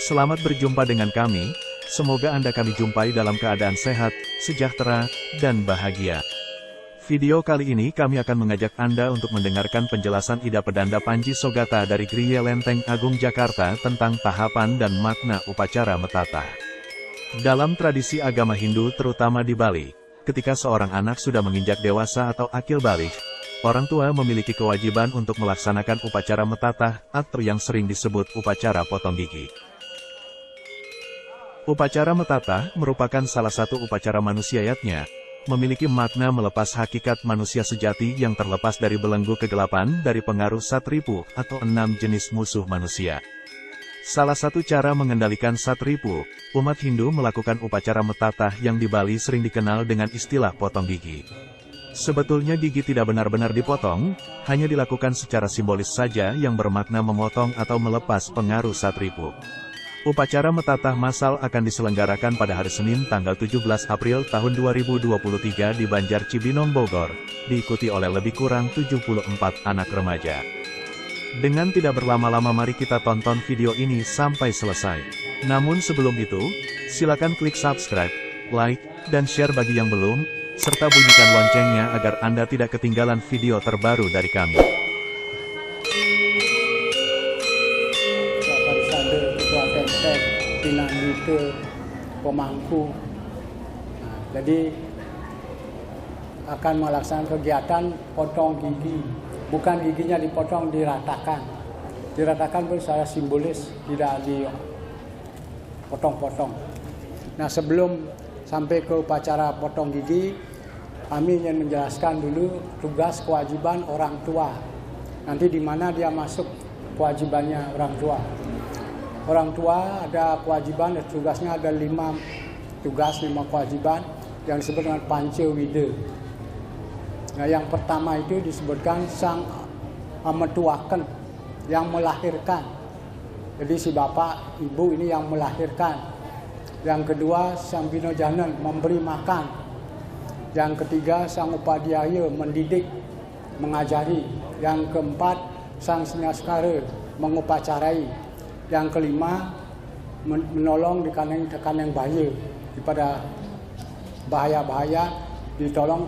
Selamat berjumpa dengan kami, semoga Anda kami jumpai dalam keadaan sehat, sejahtera, dan bahagia. Video kali ini kami akan mengajak Anda untuk mendengarkan penjelasan Ida Pedanda Panji Sogata dari Griya Lenteng Agung Jakarta tentang tahapan dan makna upacara metatah. Dalam tradisi agama Hindu terutama di Bali, ketika seorang anak sudah menginjak dewasa atau akil balik, orang tua memiliki kewajiban untuk melaksanakan upacara metatah atau yang sering disebut upacara potong gigi. Upacara metatah merupakan salah satu upacara manusiayatnya, memiliki makna melepas hakikat manusia sejati yang terlepas dari belenggu kegelapan dari pengaruh satripu atau 6 jenis musuh manusia. Salah satu cara mengendalikan satripu, umat Hindu melakukan upacara metatah yang di Bali sering dikenal dengan istilah potong gigi. Sebetulnya gigi tidak benar-benar dipotong, hanya dilakukan secara simbolis saja yang bermakna memotong atau melepas pengaruh satripu. Upacara metatah massal akan diselenggarakan pada hari Senin tanggal 17 April tahun 2023 di Banjar Cibinong, Bogor, diikuti oleh lebih kurang 74 anak remaja. Dengan tidak berlama-lama mari kita tonton video ini sampai selesai. Namun sebelum itu, silakan klik subscribe, like, dan share bagi yang belum, serta bunyikan loncengnya agar Anda tidak ketinggalan video terbaru dari kami. Pinandita pemangku. Jadi akan melaksanakan kegiatan potong gigi. Bukan giginya dipotong, diratakan. Diratakan pun secara simbolis, tidak dipotong-potong. Nah, sebelum sampai ke upacara potong gigi, kami ingin menjelaskan dulu tugas kewajiban orang tua. Nanti di mana dia masuk kewajibannya orang tua. Orang tua ada kewajiban, tugasnya ada 5 tugas, 5 kewajiban yang disebut dengan Panca Wida. Nah, yang pertama itu disebutkan sang metuakan, yang melahirkan. Jadi si bapak, ibu ini yang melahirkan. Yang kedua, sang binojanan, memberi makan. Yang ketiga, sang upadhyaya, mendidik, mengajari. Yang keempat, sang sinaskara, mengupacarai. Yang kelima, menolong di kanang bahaya, daripada bahaya-bahaya, ditolong.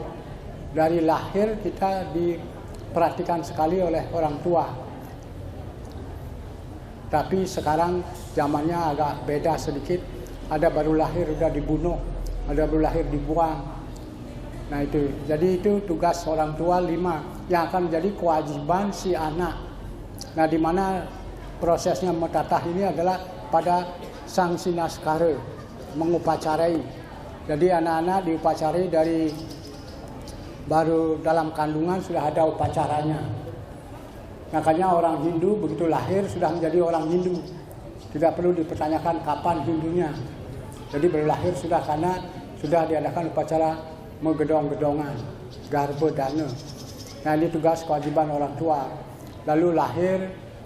Dari lahir kita diperhatikan sekali oleh orang tua. Tapi sekarang zamannya agak beda sedikit. Ada baru lahir sudah dibunuh, ada baru lahir dibuang. Nah itu, jadi itu tugas orang tua 5 yang akan menjadi kewajiban si anak. Nah di mana prosesnya metatah ini adalah pada sang sinaskara, mengupacarai. Jadi anak-anak diupacarai dari baru dalam kandungan sudah ada upacaranya. Makanya orang Hindu begitu lahir sudah menjadi orang Hindu. Tidak perlu dipertanyakan kapan Hindunya. Jadi baru lahir sudah, karena sudah diadakan upacara menggedong-gedongan, garba dana. Nah ini tugas kewajiban orang tua. Lalu lahir,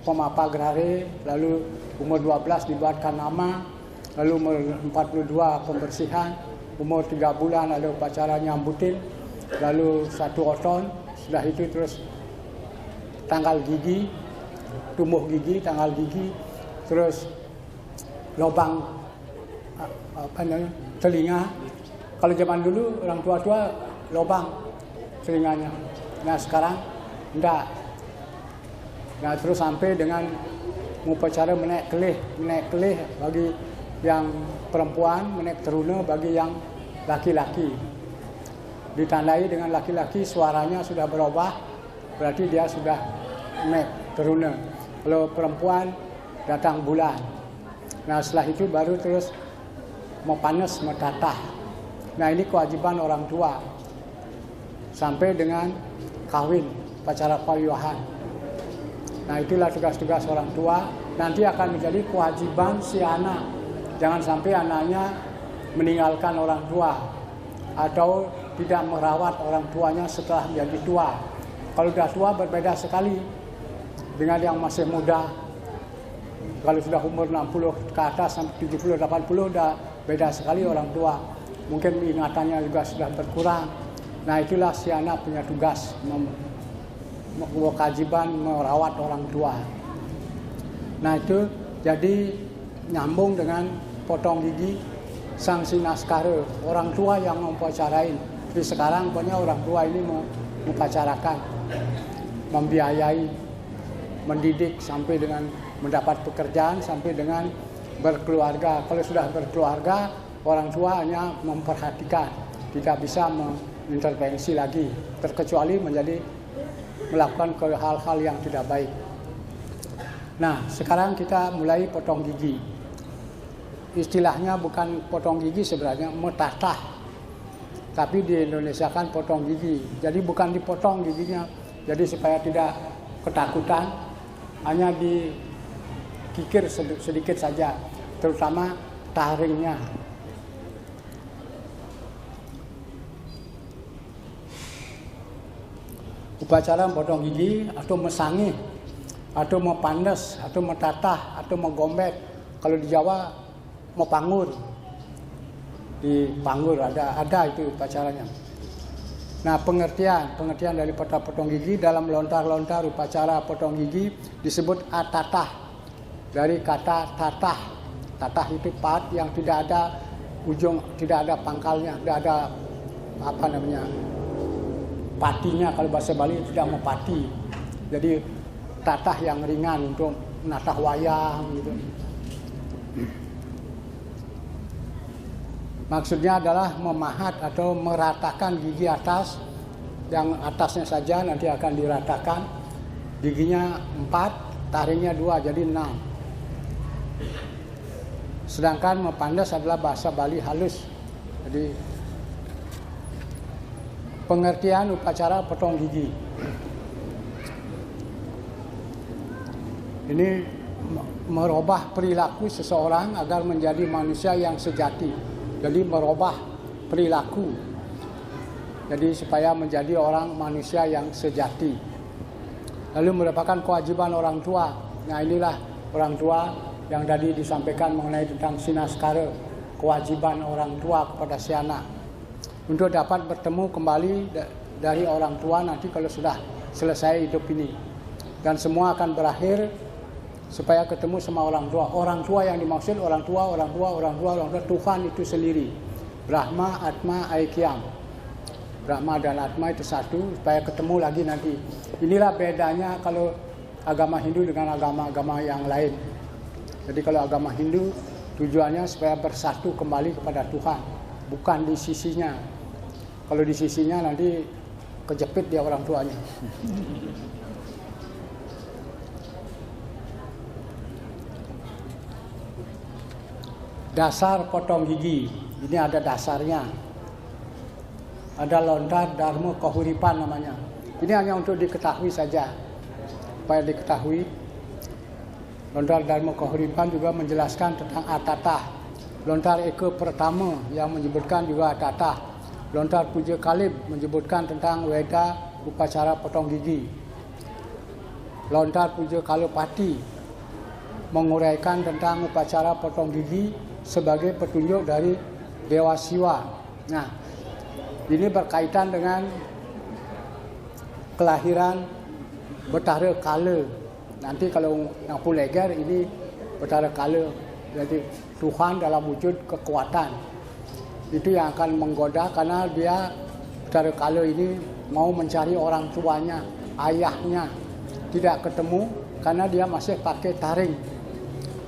pemapa grare, lalu umur 12 dibuatkan nama, lalu umur 42 pembersihan, umur 3 bulan ada upacara nyambutin, lalu 1 oton, sudah itu terus tanggal gigi, tumbuh gigi, tanggal gigi, terus lubang telinga. Kalau zaman dulu orang tua-tua lubang telinganya. Nah sekarang enggak. Nah terus sampai dengan upacara menaik kelih bagi yang perempuan, menaik teruna bagi yang laki-laki. Ditandai dengan laki-laki suaranya sudah berubah, berarti dia sudah naik teruna. Kalau perempuan datang bulan. Nah setelah itu baru terus mau panas, metatah. Nah ini kewajiban orang tua. Sampai dengan kawin, upacara pawiyuhan. Nah itulah tugas-tugas orang tua. Nanti akan menjadi kewajiban si anak. Jangan sampai anaknya meninggalkan orang tua atau tidak merawat orang tuanya setelah menjadi tua. Kalau sudah tua berbeda sekali dengan yang masih muda. Kalau sudah umur 60 ke atas sampai 70, 80 sudah beda sekali orang tua. Mungkin ingatannya juga sudah berkurang. Nah itulah si anak punya tugas, kewajiban merawat orang tua. Nah itu jadi nyambung dengan potong gigi sang sinaskara, orang tua yang mempacarain. Jadi sekarang pokoknya orang tua ini mempacarakan, membiayai, mendidik sampai dengan mendapat pekerjaan, sampai dengan berkeluarga. Kalau sudah berkeluarga, orang tua hanya memperhatikan, tidak bisa mengintervensi lagi, terkecuali melakukan hal-hal yang tidak baik. Nah, sekarang kita mulai potong gigi. Istilahnya bukan potong gigi sebenarnya, metatah. Tapi di Indonesia kan potong gigi. Jadi bukan dipotong giginya. Jadi supaya tidak ketakutan, hanya dikikir sedikit saja, terutama taringnya. Upacara potong gigi atau mesangih, atau mepandes, atau metatah, atau megombet. Kalau di Jawa mepangur, di Panggur ada itu upacaranya. Nah, pengertian dari potong gigi dalam lontar-lontar upacara potong gigi disebut atatah, dari kata tatah. Tatah itu pat yang tidak ada ujung, tidak ada pangkalnya, tidak ada patinya. Kalau bahasa Bali tidak mau pati. Jadi tatah yang ringan untuk menatah wayang gitu. Maksudnya adalah memahat atau meratakan gigi atas, yang atasnya saja nanti akan diratakan. Giginya 4, taringnya 2, jadi 6. Sedangkan mepandas adalah bahasa Bali halus. Jadi pengertian upacara potong gigi. Ini merubah perilaku seseorang agar menjadi manusia yang sejati. Jadi merubah perilaku. Jadi supaya menjadi orang manusia yang sejati. Lalu merupakan kewajiban orang tua. Nah, inilah orang tua yang tadi disampaikan mengenai tentang sinaskara, kewajiban orang tua kepada si anak untuk dapat bertemu kembali dari orang tua nanti kalau sudah selesai hidup ini. Dan semua akan berakhir supaya ketemu sama orang tua. Orang tua yang dimaksud orang tua Tuhan itu sendiri. Brahma, Atma, Aikyam. Brahma dan Atma itu satu, supaya ketemu lagi nanti. Inilah bedanya kalau agama Hindu dengan agama-agama yang lain. Jadi kalau agama Hindu tujuannya supaya bersatu kembali kepada Tuhan, bukan di sisinya. Kalau di sisinya nanti kejepit dia orang tuanya. Dasar potong gigi, ini ada dasarnya. Ada lontar dharma kahuripan namanya. Ini hanya untuk diketahui saja, supaya diketahui. Lontar dharma kahuripan juga menjelaskan tentang atatah. Lontar eka pertama yang menyebutkan juga atatah. Lontar puja kalib menyebutkan tentang weda upacara potong gigi. Lontar puja kalopati menguraikan tentang upacara potong gigi sebagai petunjuk dari Dewa Siwa. Nah, ini berkaitan dengan kelahiran Betara Kala. Nanti kalau Nampu Leger ini Betara Kala, jadi Tuhan dalam wujud kekuatan. Itu yang akan menggoda karena dia Betara Kala ini mau mencari orang tuanya, ayahnya. Tidak ketemu karena dia masih pakai taring.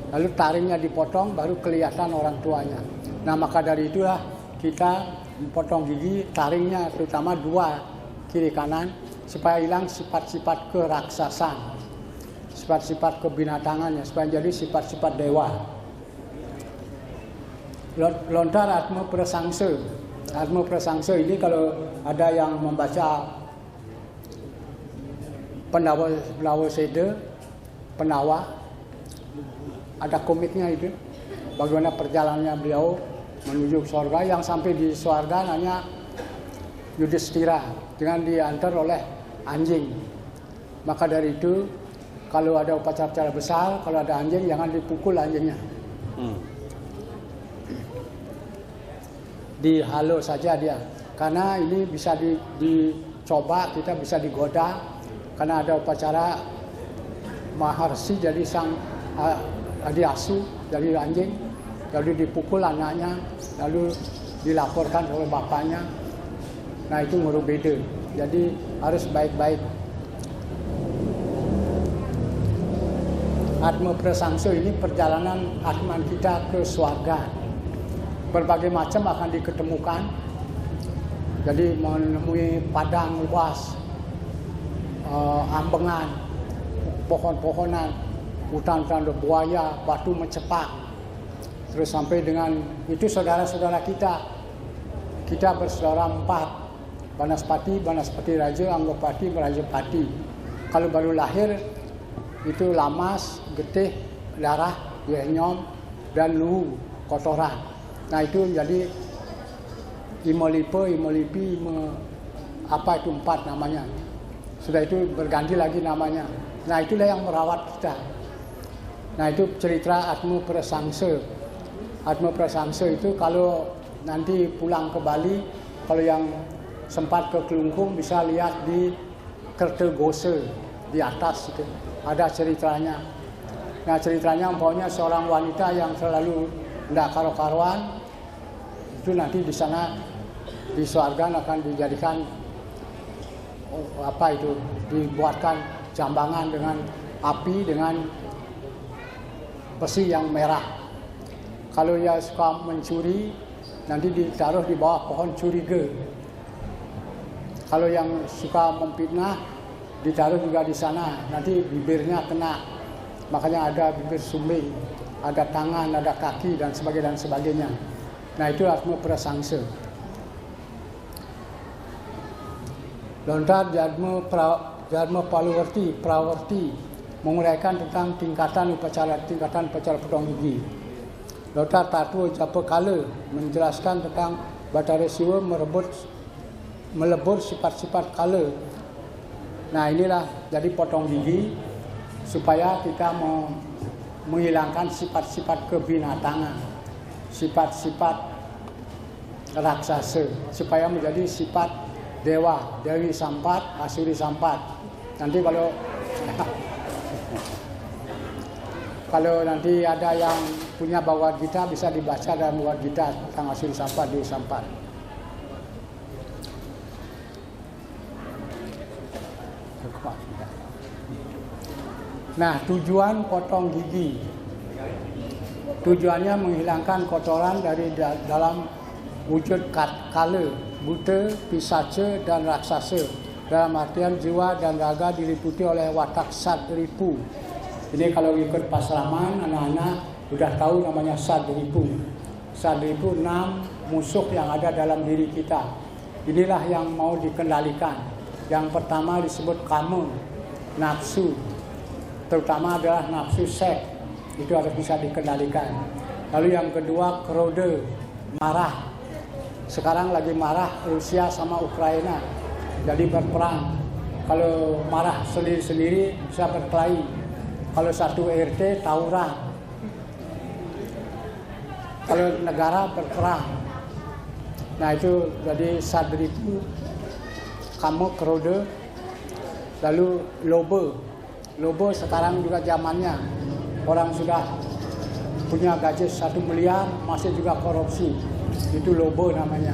Lalu taringnya dipotong baru kelihatan orang tuanya. Nah, maka dari itulah kita potong gigi taringnya, terutama 2 kiri kanan, supaya hilang sifat-sifat keraksasan, sifat-sifat kebinatangannya, supaya jadi sifat-sifat dewa. Lontar Atma Prasangsa. Atma Prasangsa ini kalau ada yang membaca Pendawa Seda, Penawa, ada komiknya itu, bagaimana perjalanannya beliau menuju surga, yang sampai di surga hanya Yudhistira dengan diantar oleh anjing. Maka dari itu kalau ada upacara besar, kalau ada anjing jangan dipukul anjingnya. Dihalau saja dia, karena ini bisa dicoba, kita bisa digoda, karena ada upacara Maharsi, jadi sang diasuh dari anjing, lalu dipukul anaknya, lalu dilaporkan oleh bapaknya. Nah itu ngurus beda. Jadi harus baik-baik. Atma prasangsa ini perjalanan atman kita ke swarga. Berbagai macam akan diketemukan. Jadi menemui padang luas, ambengan, pohon-pohonan, hutan-hutan buaya, batu mencepak. Terus sampai dengan itu saudara-saudara kita. Kita bersaudara 4. Banaspati, Banaspati Raja, Anggapati, Merajapati. Kalau baru lahir itu lamas, getih, darah, yenyom, dan luhu, kotoran. Nah itu jadi imolipe, imolipi, apa itu 4 namanya. Sudah itu berganti lagi namanya. Nah itulah yang merawat kita. Nah itu cerita Atma Prasangsa. Atma Prasangsa itu kalau nanti pulang ke Bali, kalau yang sempat ke Kelungkung bisa lihat di Kertegosa di atas itu ada ceritanya. Nah ceritanya umpamanya seorang wanita yang selalu tidak karo-karuan itu nanti di sana di surga akan dijadikan apa itu, dibuatkan jambangan dengan api dengan besi yang merah. Kalau dia suka mencuri nanti ditaruh di bawah pohon curiga. Kalau yang suka memfitnah ditaruh juga di sana, nanti bibirnya kena. Makanya ada bibir sumbing, ada tangan, ada kaki dan sebagainya. Nah itu Atma Prasangsa. Lontar Dharma Prawarti menguraikan tentang tingkatan upacara potong gigi. Lontar Tattwa Japa Kala menjelaskan tentang Batara Siwa melebur sifat-sifat kala. Nah inilah jadi potong gigi supaya kita menghilangkan sifat-sifat kebinatangan, sifat-sifat raksasa, supaya menjadi sifat dewa, Dewi Sampat, Asuri Sampat. Nanti kalau nanti ada yang punya Bhagavad Gita bisa dibaca dalam Bhagavad Gita tentang Asuri Sampat, Dewi Sampat. Nah, tujuan potong gigi. Tujuannya menghilangkan kotoran dari dalam wujud kala, buta, pisaca, dan raksasa. Dalam artian jiwa dan raga diliputi oleh watak sadripu. Ini kalau ikut pasraman, anak-anak sudah tahu namanya sadripu. Sadripu 6 musuh yang ada dalam diri kita. Inilah yang mau dikendalikan. Yang pertama disebut kama, nafsu. Terutama adalah nafsu seks, itu harus bisa dikendalikan. Lalu yang kedua krode, marah. Sekarang lagi marah Rusia sama Ukraina, jadi berperang. Kalau marah sendiri-sendiri bisa berkelahi. Kalau satu RT tawuran. Kalau negara berperang. Nah itu jadi sadripu, kamu krode, lalu lobe. Lobo sekarang juga zamannya. Orang sudah punya gaji 1 miliar masih juga korupsi. Itu lobo namanya.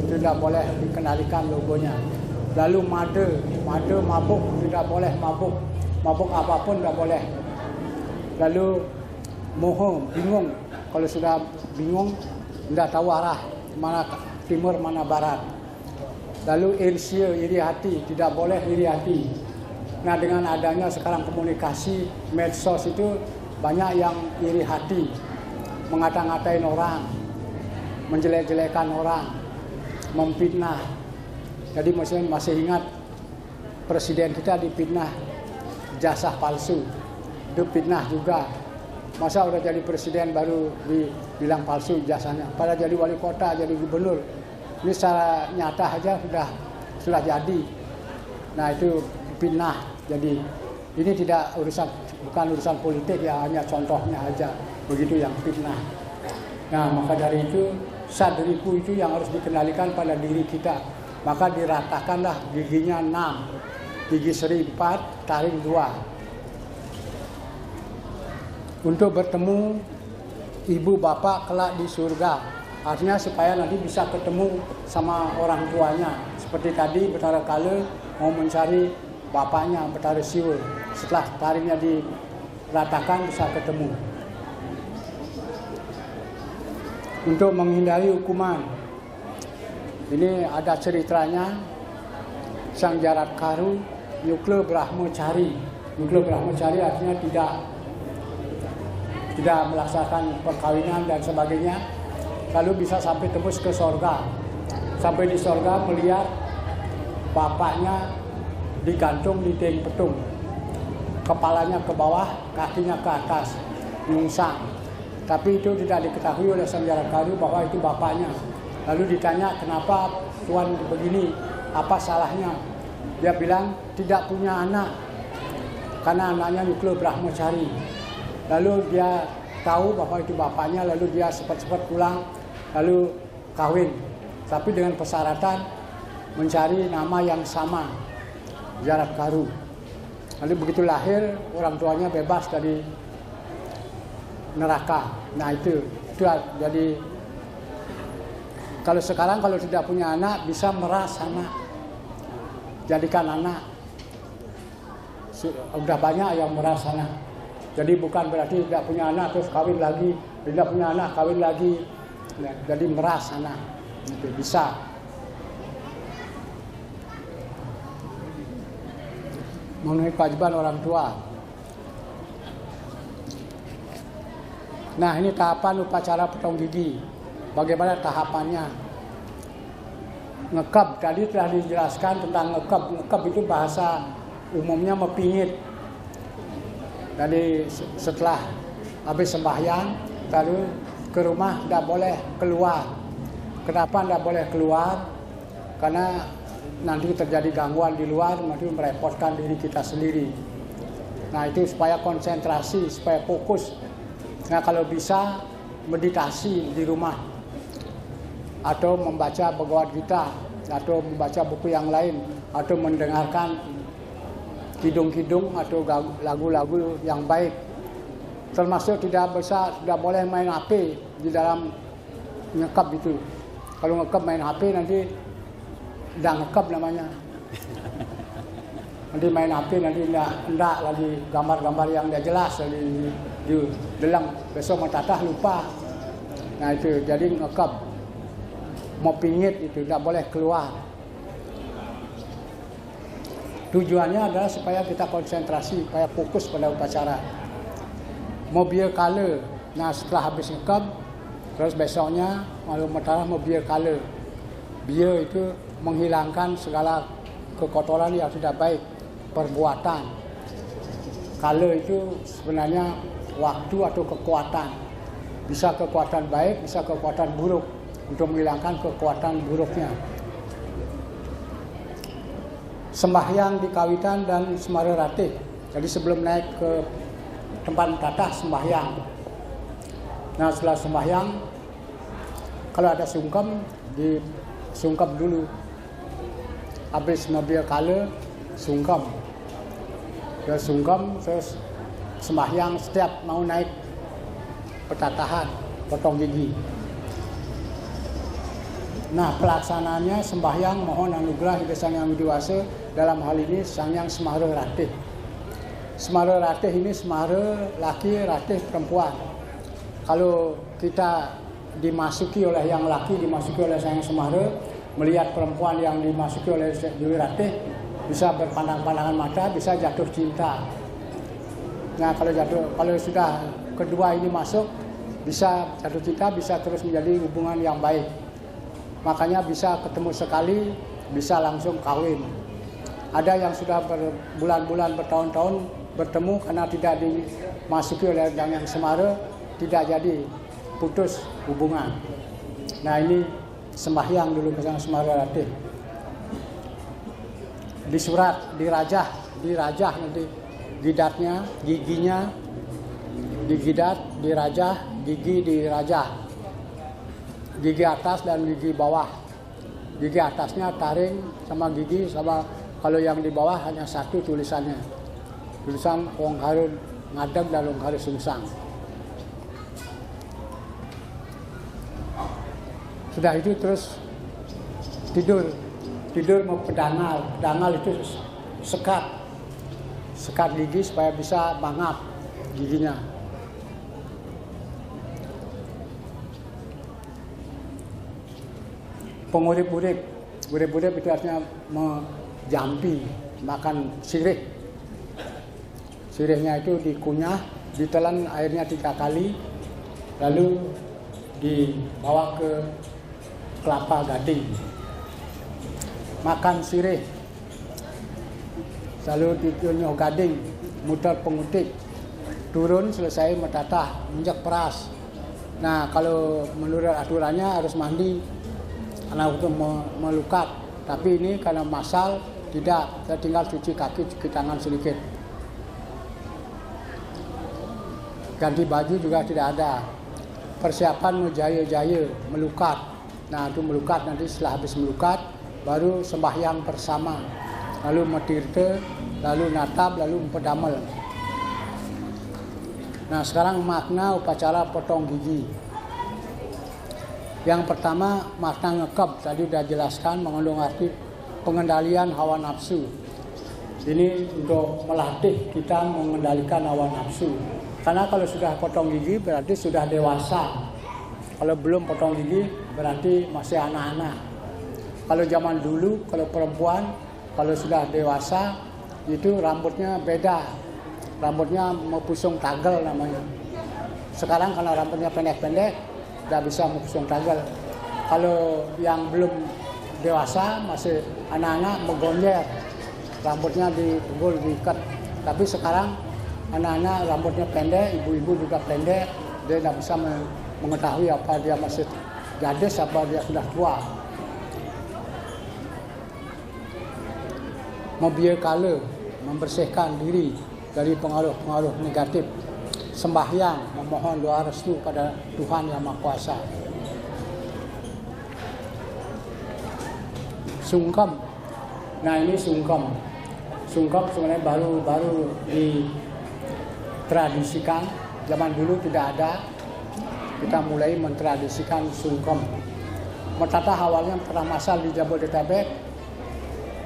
Itu tidak boleh dikendalikan logonya. Lalu made mabuk, tidak boleh mabuk. Mabuk apapun tidak boleh. Lalu moho, bingung. Kalau sudah bingung tidak tahu arah mana timur mana barat. Lalu irsia, iri hati, tidak boleh iri hati. Nah dengan adanya sekarang komunikasi medsos itu banyak yang iri hati, mengata-ngatain orang, menjelek-jelekan orang, memfitnah. Jadi masih ingat presiden kita difitnah jasa palsu, itu fitnah juga. Masa udah jadi presiden baru dibilang palsu jasanya, pada jadi wali kota, jadi gubernur, ini secara nyata aja sudah jadi. Nah itu fitnah. Jadi ini bukan urusan politik ya, hanya contohnya aja begitu yang fitnah. Nah maka dari itu sadripu itu yang harus dikendalikan pada diri kita. Maka diratakanlah giginya 6, gigi seri 4, taring 2. untuk bertemu ibu bapak kelak di surga. Artinya supaya nanti bisa ketemu sama orang tuanya. Seperti tadi Betara Kala mau mencari bapaknya Betara Siwa. Setelah taringnya diratakan bisa ketemu. Untuk menghindari hukuman. Ini ada ceritanya. Sang Jaratkaru Yukla Brahmacari. Yukla Brahmacari artinya tidak melaksanakan perkawinan dan sebagainya. Lalu bisa sampai tembus ke sorga. Sampai di sorga melihat bapaknya digantung di tiang petung. Kepalanya ke bawah, kakinya ke atas, nyungsang. Tapi itu tidak diketahui oleh Sang Jaratkaru bahwa itu bapaknya. Lalu ditanya, kenapa Tuan begini, apa salahnya? Dia bilang tidak punya anak, karena anaknya Yukla Brahmacari. Lalu dia tahu bahwa itu bapaknya, lalu dia cepat-cepat pulang, lalu kawin. Tapi dengan persyaratan mencari nama yang sama, Jaratkaru. Lalu begitu lahir, orang tuanya bebas dari neraka. Nah itu jadi kalau sekarang kalau tidak punya anak bisa meras anak, jadikan anak. Udah banyak yang meras anak. Jadi bukan berarti tidak punya anak terus kawin lagi, tidak punya anak kawin lagi. Nah, jadi meras anak. Itu bisa. Memenuhi kewajiban orang tua. Nah, ini tahapan upacara potong gigi. Bagaimana tahapannya? Ngekep, tadi telah dijelaskan tentang ngekep. Ngekep itu bahasa umumnya mepingit. Jadi setelah habis sembahyang, lalu ke rumah tidak boleh keluar. Kenapa tidak boleh keluar? Karena nanti terjadi gangguan di luar, nanti merepotkan diri kita sendiri. Nah itu supaya konsentrasi, supaya fokus. Nah kalau bisa meditasi di rumah, atau membaca Bhagavad Gita, atau membaca buku yang lain, atau mendengarkan kidung-kidung atau lagu-lagu yang baik. Termasuk tidak boleh main HP di dalam ngekep itu. Kalau ngekep main HP nanti udah ngekep namanya. Nanti main HP nanti enggak lagi gambar-gambar yang tidak jelas di dalam besok mentatah lupa. Nah itu jadi ngekep. Mau pingit itu tidak boleh keluar. Tujuannya adalah supaya kita konsentrasi, supaya fokus pada upacara. Mobil kala. Nah setelah habis ngekep, terus besoknya malam mentara mobil kala. Biar itu menghilangkan segala kekotoran yang tidak baik, perbuatan. Kala itu sebenarnya waktu atau kekuatan. Bisa kekuatan baik, bisa kekuatan buruk. Untuk menghilangkan kekuatan buruknya. Sembahyang di kawitan dan semara ratih. Jadi sebelum naik ke tempat tatah sembahyang. Nah setelah sembahyang, kalau ada sungkem, disungkem dulu. Habis mobil kala, sungkem. Ya sungkem, terus sembahyang setiap mau naik petatahan, potong gigi. Nah pelaksanaannya sembahyang mohon anugerah dari Sang Yang Widiwasa, dalam hal ini Sang Yang Semara Ratih. Semara Ratih ini semara laki, ratih perempuan. Kalau kita dimasuki oleh yang laki, dimasuki oleh Sang Yang Semara, melihat perempuan yang dimasuki oleh Dewi Ratih, bisa berpandang-pandangan mata, bisa jatuh cinta. Nah kalau sudah kedua ini masuk, bisa jatuh cinta, bisa terus menjadi hubungan yang baik. Makanya bisa ketemu sekali, bisa langsung kawin. Ada yang sudah berbulan-bulan, bertahun-tahun bertemu karena tidak dimasuki oleh Yang Semara, tidak jadi, putus hubungan. Nah ini sembahyang dulu ke Sang Semara Ratih. Di surat, dirajah nanti gidatnya, giginya digidat, dirajah, gigi dirajah. Gigi atas dan gigi bawah. Gigi atasnya taring sama gigi, sama kalau yang di bawah hanya satu tulisannya. Tulisan Ong Harun Ngadeg dan Ong Harun Sungsang. Sudah itu terus tidur mau pedangal itu sekat gigi supaya bisa mangap giginya. Pengurip-urip itu artinya menjampi, makan sirih. Sirihnya itu dikunyah, ditelan airnya 3 kali, lalu dibawa ke kelapa gading. Makan sirih, lalu ditunyuh gading, muter pengutip, turun selesai metatah, injak peras. Nah, kalau menurut aturannya harus mandi karena untuk melukat. Tapi ini karena masal tidak, saya tinggal cuci kaki, cuci tangan sedikit. Ganti baju juga tidak ada. Persiapan menjaya-jaya, melukat. Nah, itu melukat, nanti setelah habis melukat baru sembahyang bersama. Lalu metirte, lalu natap, lalu empedamel. Nah, sekarang makna upacara potong gigi. Yang pertama, makna ngekep, tadi sudah jelaskan, mengandung arti pengendalian hawa nafsu. Ini untuk melatih kita mengendalikan hawa nafsu. Karena kalau sudah potong gigi berarti sudah dewasa. Kalau belum potong gigi berarti masih anak-anak. Kalau zaman dulu, kalau perempuan, kalau sudah dewasa, itu rambutnya beda. Rambutnya mau pusung tagel namanya. Sekarang karena rambutnya pendek-pendek, tidak bisa pusung tagel. Kalau yang belum dewasa, masih anak-anak menggonjer, rambutnya digul, diikat. Tapi sekarang anak-anak rambutnya pendek, ibu-ibu juga pendek, dia tidak bisa mengetahui apa dia masih gadis, apa dia sudah tua. Membiarkan, membersihkan diri dari pengaruh-pengaruh negatif. Sembahyang, memohon doa restu pada Tuhan Yang Maha Kuasa. Sungkem. Nah, ini sungkem. Sungkem sebenarnya baru ditradisikan. Zaman dulu tidak ada. Kita mulai mentradisikan sungkem. Metata awalnya pernah masal di Jabodetabek.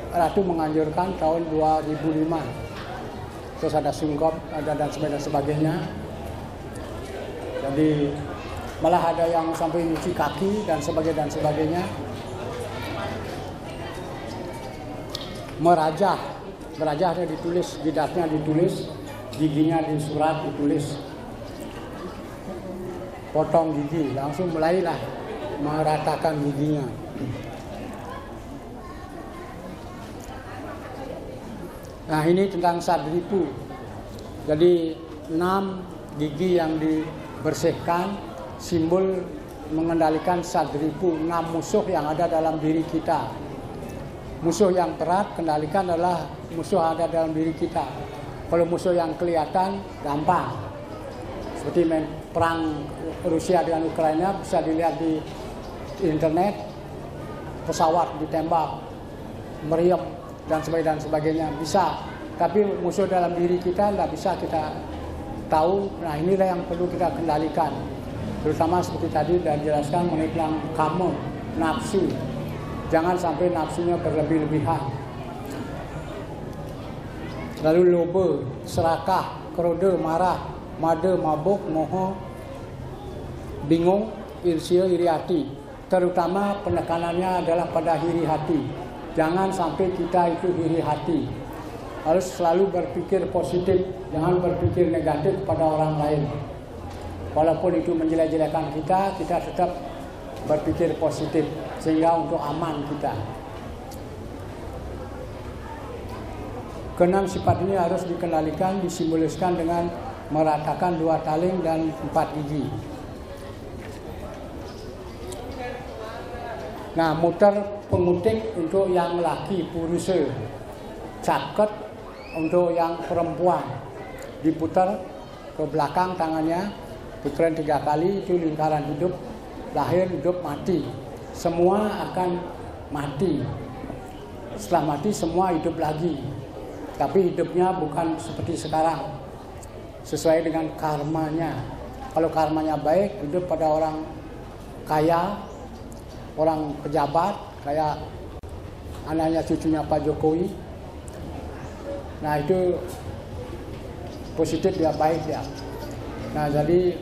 Ratu menganjurkan tahun 2005. Terus ada sungkem, ada dan sebagainya. Jadi malah ada yang sampai nyuci kaki dan sebagainya. Merajahnya ditulis, jidatnya ditulis, giginya di surat ditulis. Potong gigi, langsung mulailah meratakan giginya. Nah, ini tentang sadripu. Jadi 6 gigi yang dibersihkan, simbol mengendalikan sadripu, 6 musuh yang ada dalam diri kita. Musuh yang berat kendalikan adalah musuh yang ada dalam diri kita. Kalau musuh yang kelihatan gampang, seperti perang Rusia dengan Ukraina bisa dilihat di internet, pesawat ditembak, meriam dan sebagainya bisa. Tapi musuh dalam diri kita tidak bisa kita tahu. Nah, inilah yang perlu kita kendalikan. Terutama seperti tadi sudah dijelaskan mengenai kamu, nafsu. Jangan sampai nafsunya berlebih-lebihan. Lalu loba, serakah, kerode, marah, mada, mabuk, moho, bingung, irsia, iri hati. Terutama penekanannya adalah pada iri hati. Jangan sampai kita itu iri hati. Harus selalu berpikir positif, jangan berpikir negatif pada orang lain. Walaupun itu menjelek-jelekan kita tetap berpikir positif sehingga untuk aman kita. Keenam sifat ini harus dikendalikan, disimboliskan dengan meratakan 2 taling dan 4 gigi. Nah, muter pengutik untuk yang laki, purusa. Caket untuk yang perempuan. Diputar ke belakang tangannya, putaran 3 kali, itu lingkaran hidup, lahir, hidup, mati. Semua akan mati. Setelah mati semua hidup lagi. Tapi hidupnya bukan seperti sekarang. Sesuai dengan karmanya. Kalau karmanya baik, hidup pada orang kaya, orang pejabat kayak anaknya cucunya Pak Jokowi. Nah itu positif dia, baik dia. Nah jadi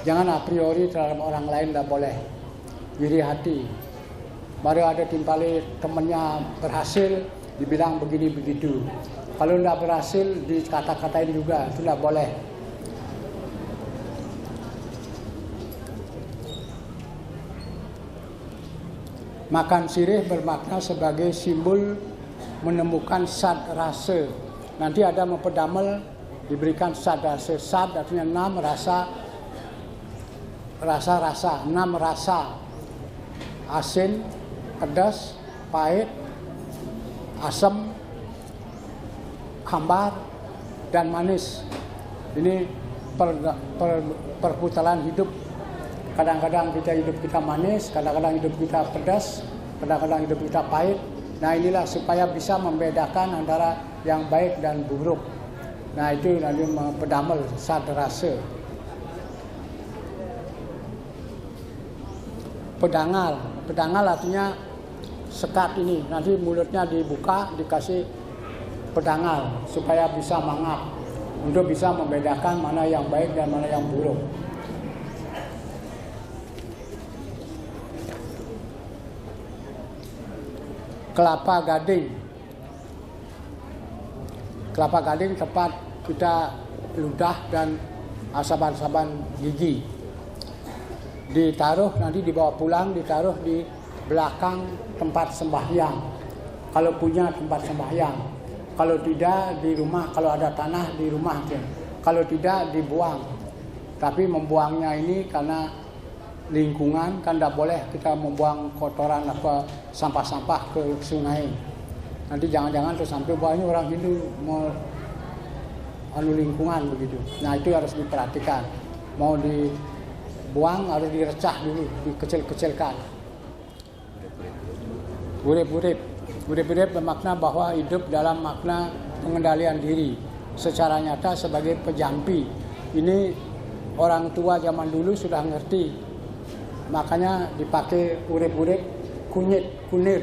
jangan a priori terhadap orang lain, tidak boleh. Iri hati. Baru ada timpali temannya berhasil dibilang begini begitu. Kalau tidak berhasil dikata-katain juga, itu tidak boleh. Makan sirih bermakna sebagai simbol menemukan sad rasa. Nanti ada mempedamel diberikan sad rasa. Sad artinya 6 rasa, rasa-rasa, 6 rasa. Asin, pedas, pahit, asam, hambar, dan manis. Ini perputaran hidup. Kadang-kadang hidup kita manis, kadang-kadang hidup kita pedas, kadang-kadang hidup kita pahit. Nah inilah supaya bisa membedakan antara yang baik dan buruk. Nah itu nanti mempedamel sad rasa. Pedangal artinya sekat ini. Nanti mulutnya dibuka, dikasih pedangal supaya bisa mangap. Untuk bisa membedakan mana yang baik dan mana yang buruk. Kelapa gading. Kelapa gading tempat kita ludah dan asaban-asaban gigi. Ditaruh nanti dibawa pulang, ditaruh di belakang tempat sembahyang. Kalau punya tempat sembahyang. Kalau tidak di rumah, kalau ada tanah di rumah. Kalau tidak dibuang. Tapi membuangnya ini karena lingkungan, kan tidak boleh kita membuang kotoran apa sampah-sampah ke sungai. Nanti jangan-jangan terus sampai banyak orang Hindu mau lingkungan begitu. Nah itu harus diperhatikan. Mau dibuang harus direcah dulu, dikecil-kecilkan. Urip-urip bermakna bahwa hidup dalam makna pengendalian diri secara nyata sebagai pejampi. Ini orang tua zaman dulu sudah ngerti. Makanya dipakai urip-urip, kunir.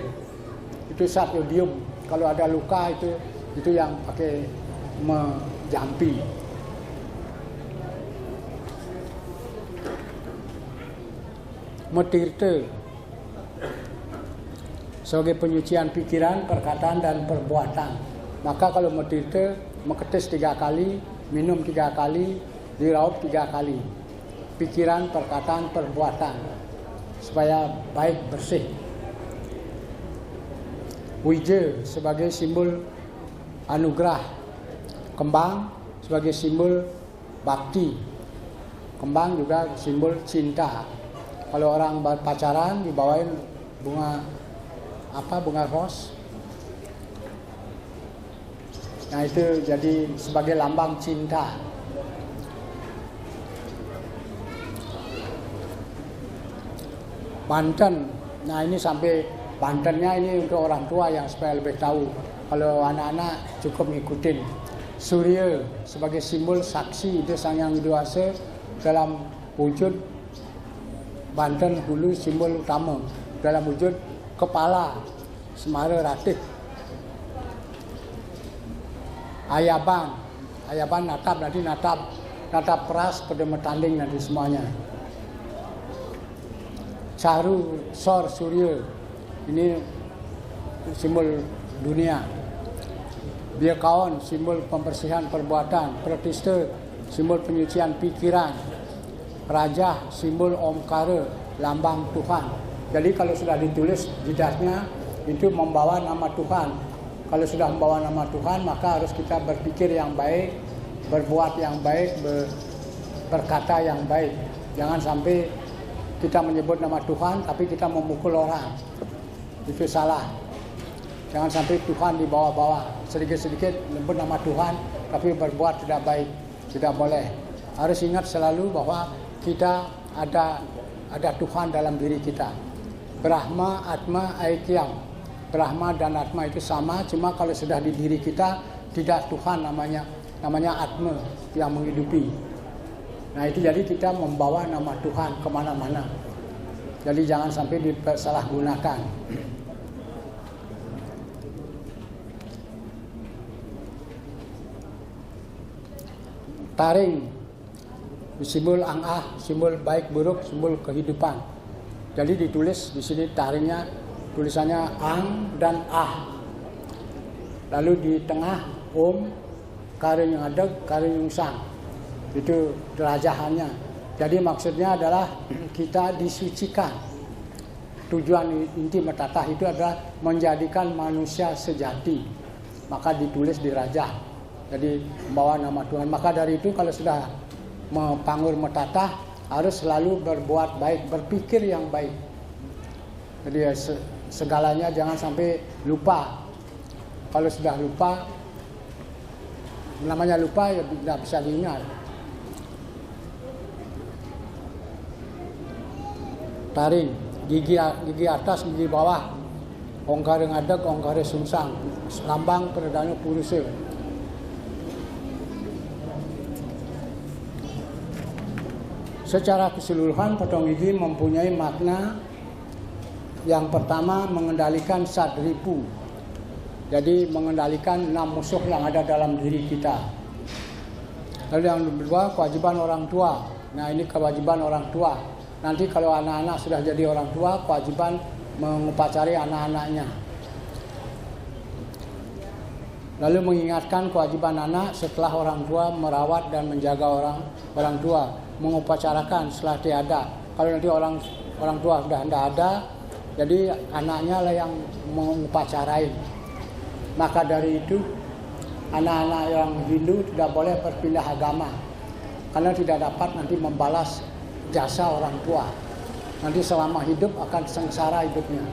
Itu satyodium. Kalau ada luka itu yang pakai menjampi. Metirte sebagai penyucian pikiran, perkataan dan perbuatan. Maka kalau metirte, meketis 3 kali, minum 3 kali, diraup 3 kali. Pikiran, perkataan, perbuatan supaya baik, bersih. Wije sebagai simbol anugerah. Kembang sebagai simbol bakti. Kembang juga simbol cinta. Kalau orang pacaran dibawain bunga ros. Nah itu jadi sebagai lambang cinta. Banten, nah ini sampai Bantennya ini untuk orang tua yang supaya lebih tahu. Kalau anak-anak cukup ngikutin. Surya sebagai simbol saksi itu Sang Hyang Widi dalam wujud Banten Hulu simbol utama. Dalam wujud kepala Semara Ratih. Ayaban natap nanti natap peras pada metanding nanti semuanya. Caru Sor Surya ini simbol dunia. Biakaon simbol pembersihan perbuatan. Pratista simbol penyucian pikiran. Raja simbol Omkara, lambang Tuhan. Jadi kalau sudah ditulis jidatnya itu membawa nama Tuhan. Kalau sudah membawa nama Tuhan maka harus kita berpikir yang baik, berbuat yang baik, berkata yang baik. Jangan sampai kita menyebut nama Tuhan tapi kita memukul orang. Itu salah. Jangan sampai Tuhan dibawa-bawa. Sedikit-sedikit menyebut nama Tuhan tapi berbuat tidak baik. Tidak boleh. Harus ingat selalu bahwa kita ada Tuhan dalam diri kita. Brahma, Atma, Aikyam. Brahma dan Atma itu sama, cuma kalau sudah di diri kita tidak Tuhan namanya Atma yang menghidupi. Nah itu jadi kita membawa nama Tuhan kemana-mana. Jadi jangan sampai disalahgunakan. Taring, simbol angah, simbol baik buruk, simbol kehidupan. Jadi ditulis di sini taringnya, tulisannya ang dan ah. Lalu di tengah karing adeg, karing sang. Itu derajahannya. Jadi maksudnya adalah kita disucikan. Tujuan inti metatah itu adalah menjadikan manusia sejati. Maka ditulis di rajah. Jadi membawa nama Tuhan. Maka dari itu kalau sudah mempangur metatah harus selalu berbuat baik, berpikir yang baik. Jadi segalanya jangan sampai lupa. Kalau sudah lupa, namanya lupa ya tidak bisa diingat. Taring, gigi atas, gigi bawah, ongkare ngadeg, ongkare sungsang, lambang perdana puruse. Secara keseluruhan potong gigi mempunyai makna yang pertama mengendalikan sadripu. Jadi mengendalikan 6 musuh yang ada dalam diri kita. Lalu yang kedua kewajiban orang tua. Nah ini kewajiban orang tua. Nanti kalau anak-anak sudah jadi orang tua, kewajiban mengupacari anak-anaknya. Lalu mengingatkan kewajiban anak setelah orang tua merawat dan menjaga orang tua, mengupacarakan setelah tiada. Kalau nanti orang tua sudah tidak ada, jadi anaknya lah yang mengupacarain. Maka dari itu anak-anak yang Hindu tidak boleh berpindah agama karena tidak dapat nanti membalas jasa orang tua. Nanti selama hidup akan sengsara hidupnya.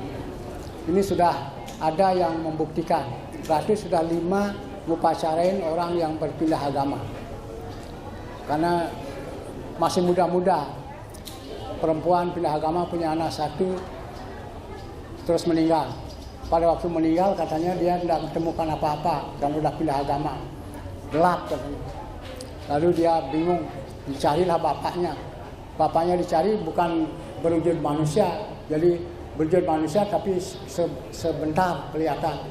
Ini sudah ada yang membuktikan. Berarti sudah 5 ngupacarain orang yang berpindah agama. Karena masih muda-muda, perempuan pindah agama punya anak 1 terus meninggal. Pada waktu meninggal katanya dia tidak menemukan apa-apa dan sudah pindah agama. Gelap katanya. Lalu dia bingung, dicarilah bapaknya. Bapaknya dicari bukan berwujud manusia, jadi berwujud manusia tapi sebentar kelihatan.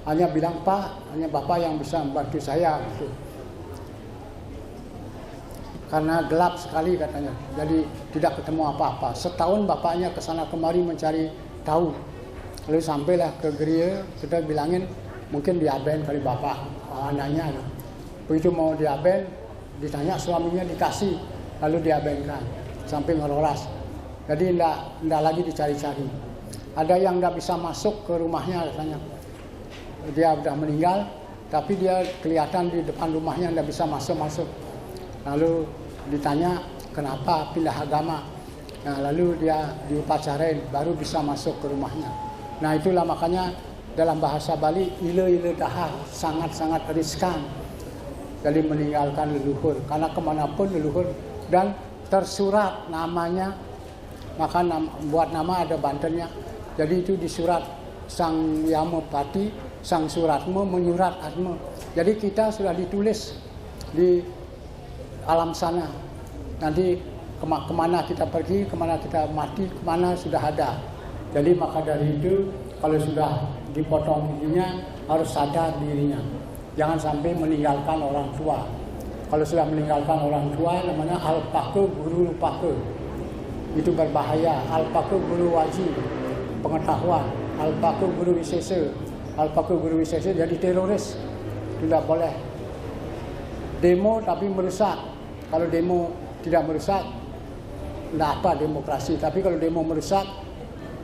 Hanya bilang, Pak, hanya Bapak yang bisa membantu saya. Gitu. Karena gelap sekali katanya, jadi tidak ketemu apa-apa. Setahun bapaknya kesana kemari mencari tahu. Lalu sampailah ke gereja, kita bilangin mungkin diaben kali bapak anaknya. Begitu mau diaben, ditanya suaminya dikasih, lalu diabenkan sampai ngeroras. Jadi tidak lagi dicari-cari. Ada yang tidak bisa masuk ke rumahnya katanya. Dia sudah meninggal, tapi dia kelihatan di depan rumahnya tidak bisa masuk. Lalu ditanya kenapa pindah agama. Nah, lalu dia diupacarain baru bisa masuk ke rumahnya. Nah itulah makanya dalam bahasa Bali ile dahar sangat-sangat riskan. Jadi meninggalkan leluhur karena kemanapun leluhur dan tersurat namanya, maka buat nama ada bantennya. Jadi itu disurat sang Yamapati, sang suratmu menyurat atmu. Jadi kita sudah ditulis di alam sana. Nanti kemana kita pergi, kemana kita mati, kemana sudah ada. Jadi maka dari itu kalau sudah dipotong giginya harus sadar dirinya. Jangan sampai meninggalkan orang tua. Kalau sudah meninggalkan orang tua namanya alpake guru lupake. Itu berbahaya. Alpake guru wajib, pengetahuan. Alpake guru wisesa. Alpake guru wisesa jadi teroris. Tidak boleh. Demo tapi merusak. Kalau demo tidak merusak, tidak apa demokrasi. Tapi kalau demo merusak,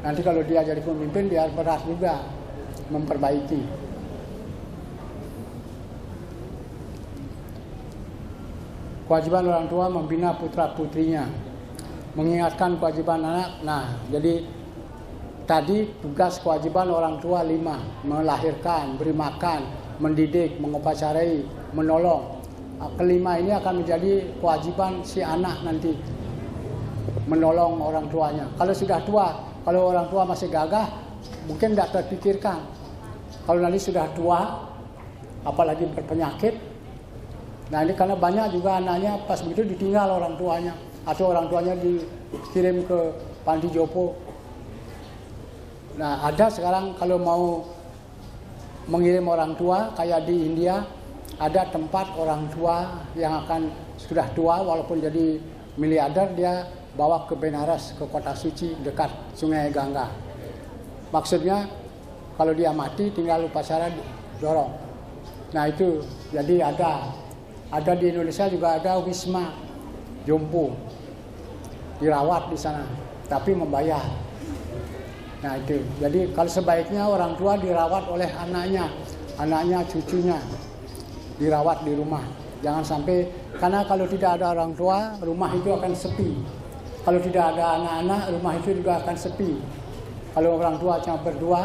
nanti kalau dia jadi pemimpin, dia berat juga memperbaiki. Kewajiban orang tua membina putra-putrinya. Mengingatkan kewajiban anak. Nah, jadi tadi tugas kewajiban orang tua 5. Melahirkan, beri makan, mendidik, mengupacarai, menolong. Kelima ini akan menjadi kewajiban si anak nanti. Menolong orang tuanya. Kalau sudah tua, kalau orang tua masih gagah, mungkin tidak terpikirkan. Kalau nanti sudah tua, apalagi berpenyakit, nah ini karena banyak juga anaknya pas begitu ditinggal orang tuanya. Atau orang tuanya dikirim ke panti jompo. Nah, ada sekarang kalau mau mengirim orang tua kayak di India, ada tempat orang tua yang akan sudah tua walaupun jadi miliarder, dia bawa ke Benares, ke kota suci dekat Sungai Gangga. Maksudnya kalau dia mati tinggal upacara dorong. Nah itu, jadi ada di Indonesia juga ada Wisma Jompo, dirawat di sana, tapi membayar. Nah itu, jadi kalau sebaiknya orang tua dirawat oleh anaknya, cucunya, dirawat di rumah. Jangan sampai, karena kalau tidak ada orang tua, rumah itu akan sepi. Kalau tidak ada anak-anak, rumah itu juga akan sepi. Kalau orang tua cuma berdua,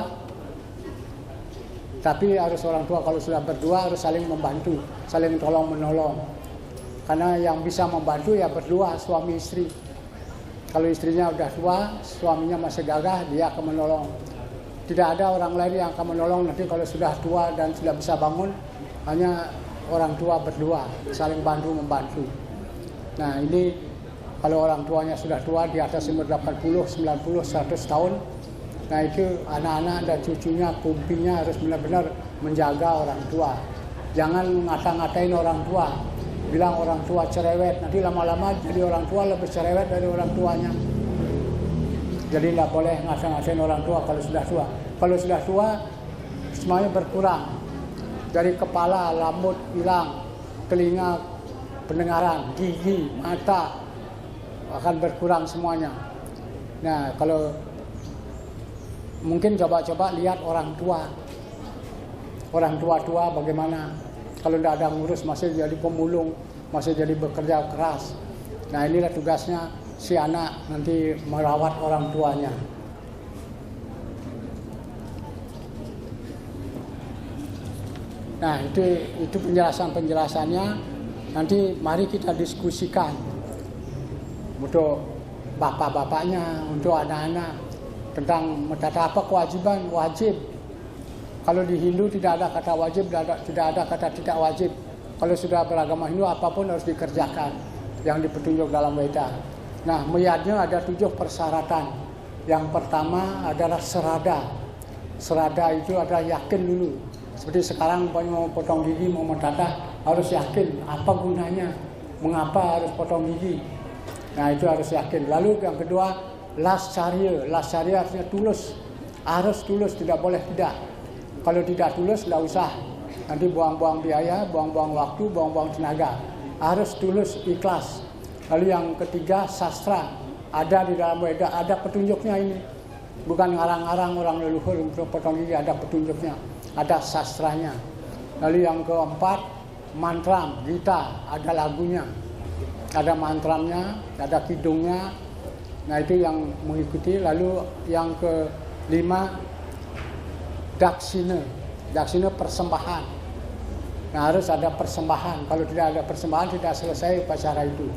tapi harus orang tua kalau sudah berdua harus saling membantu, saling tolong menolong. Karena yang bisa membantu ya berdua, suami istri. Kalau istrinya udah tua, suaminya masih gagah, dia akan menolong. Tidak ada orang lain yang akan menolong nanti kalau sudah tua dan tidak bisa bangun, hanya orang tua berdua, saling bantu-membantu. Nah ini kalau orang tuanya sudah tua, di atas umur 80, 90, 100 tahun, nah itu anak-anak dan cucunya, kumpinya harus benar-benar menjaga orang tua. Jangan ngata-ngatain orang tua, bilang orang tua cerewet, nanti lama-lama jadi orang tua lebih cerewet dari orang tuanya. Jadi tidak boleh ngata-ngatain orang tua kalau sudah tua. Kalau sudah tua, semuanya berkurang. Dari kepala, rambut hilang, telinga, pendengaran, gigi, mata akan berkurang semuanya. Nah, kalau mungkin coba-coba lihat orang tua bagaimana. Kalau tidak ada ngurus, masih jadi pemulung, masih jadi bekerja keras. Nah, inilah tugasnya si anak nanti merawat orang tuanya. Nah itu penjelasannya. Nanti mari kita diskusikan untuk bapak-bapaknya, untuk anak-anak tentang kata apa kewajiban. Wajib. Kalau di Hindu tidak ada kata wajib, tidak ada kata tidak wajib. Kalau sudah beragama Hindu apapun harus dikerjakan yang dipetunjuk dalam Weda. Nah meyadnya ada 7 persyaratan. Yang pertama adalah serada. Serada itu adalah yakin dulu. Seperti sekarang mau potong gigi, mau mendatah, harus yakin apa gunanya, mengapa harus potong gigi. Nah itu harus yakin. Lalu yang kedua, lascarya. Lascarya artinya tulus. Harus tulus, tidak boleh tidak. Kalau tidak tulus, tidak usah. Nanti buang-buang biaya, buang-buang waktu, buang-buang tenaga. Harus tulus, ikhlas. Lalu yang ketiga, sastra. Ada di dalam Weda, ada petunjuknya ini. Bukan ngarang-ngarang orang leluhur untuk potong gigi, ada petunjuknya. Ada sastranya. Lalu yang keempat, mantram, gita, ada lagunya, ada mantramnya, ada kidungnya. Nah itu yang mengikuti. Lalu yang kelima, daksina. Daksina persembahan. Nah harus ada persembahan. Kalau tidak ada persembahan tidak selesai upacara itu.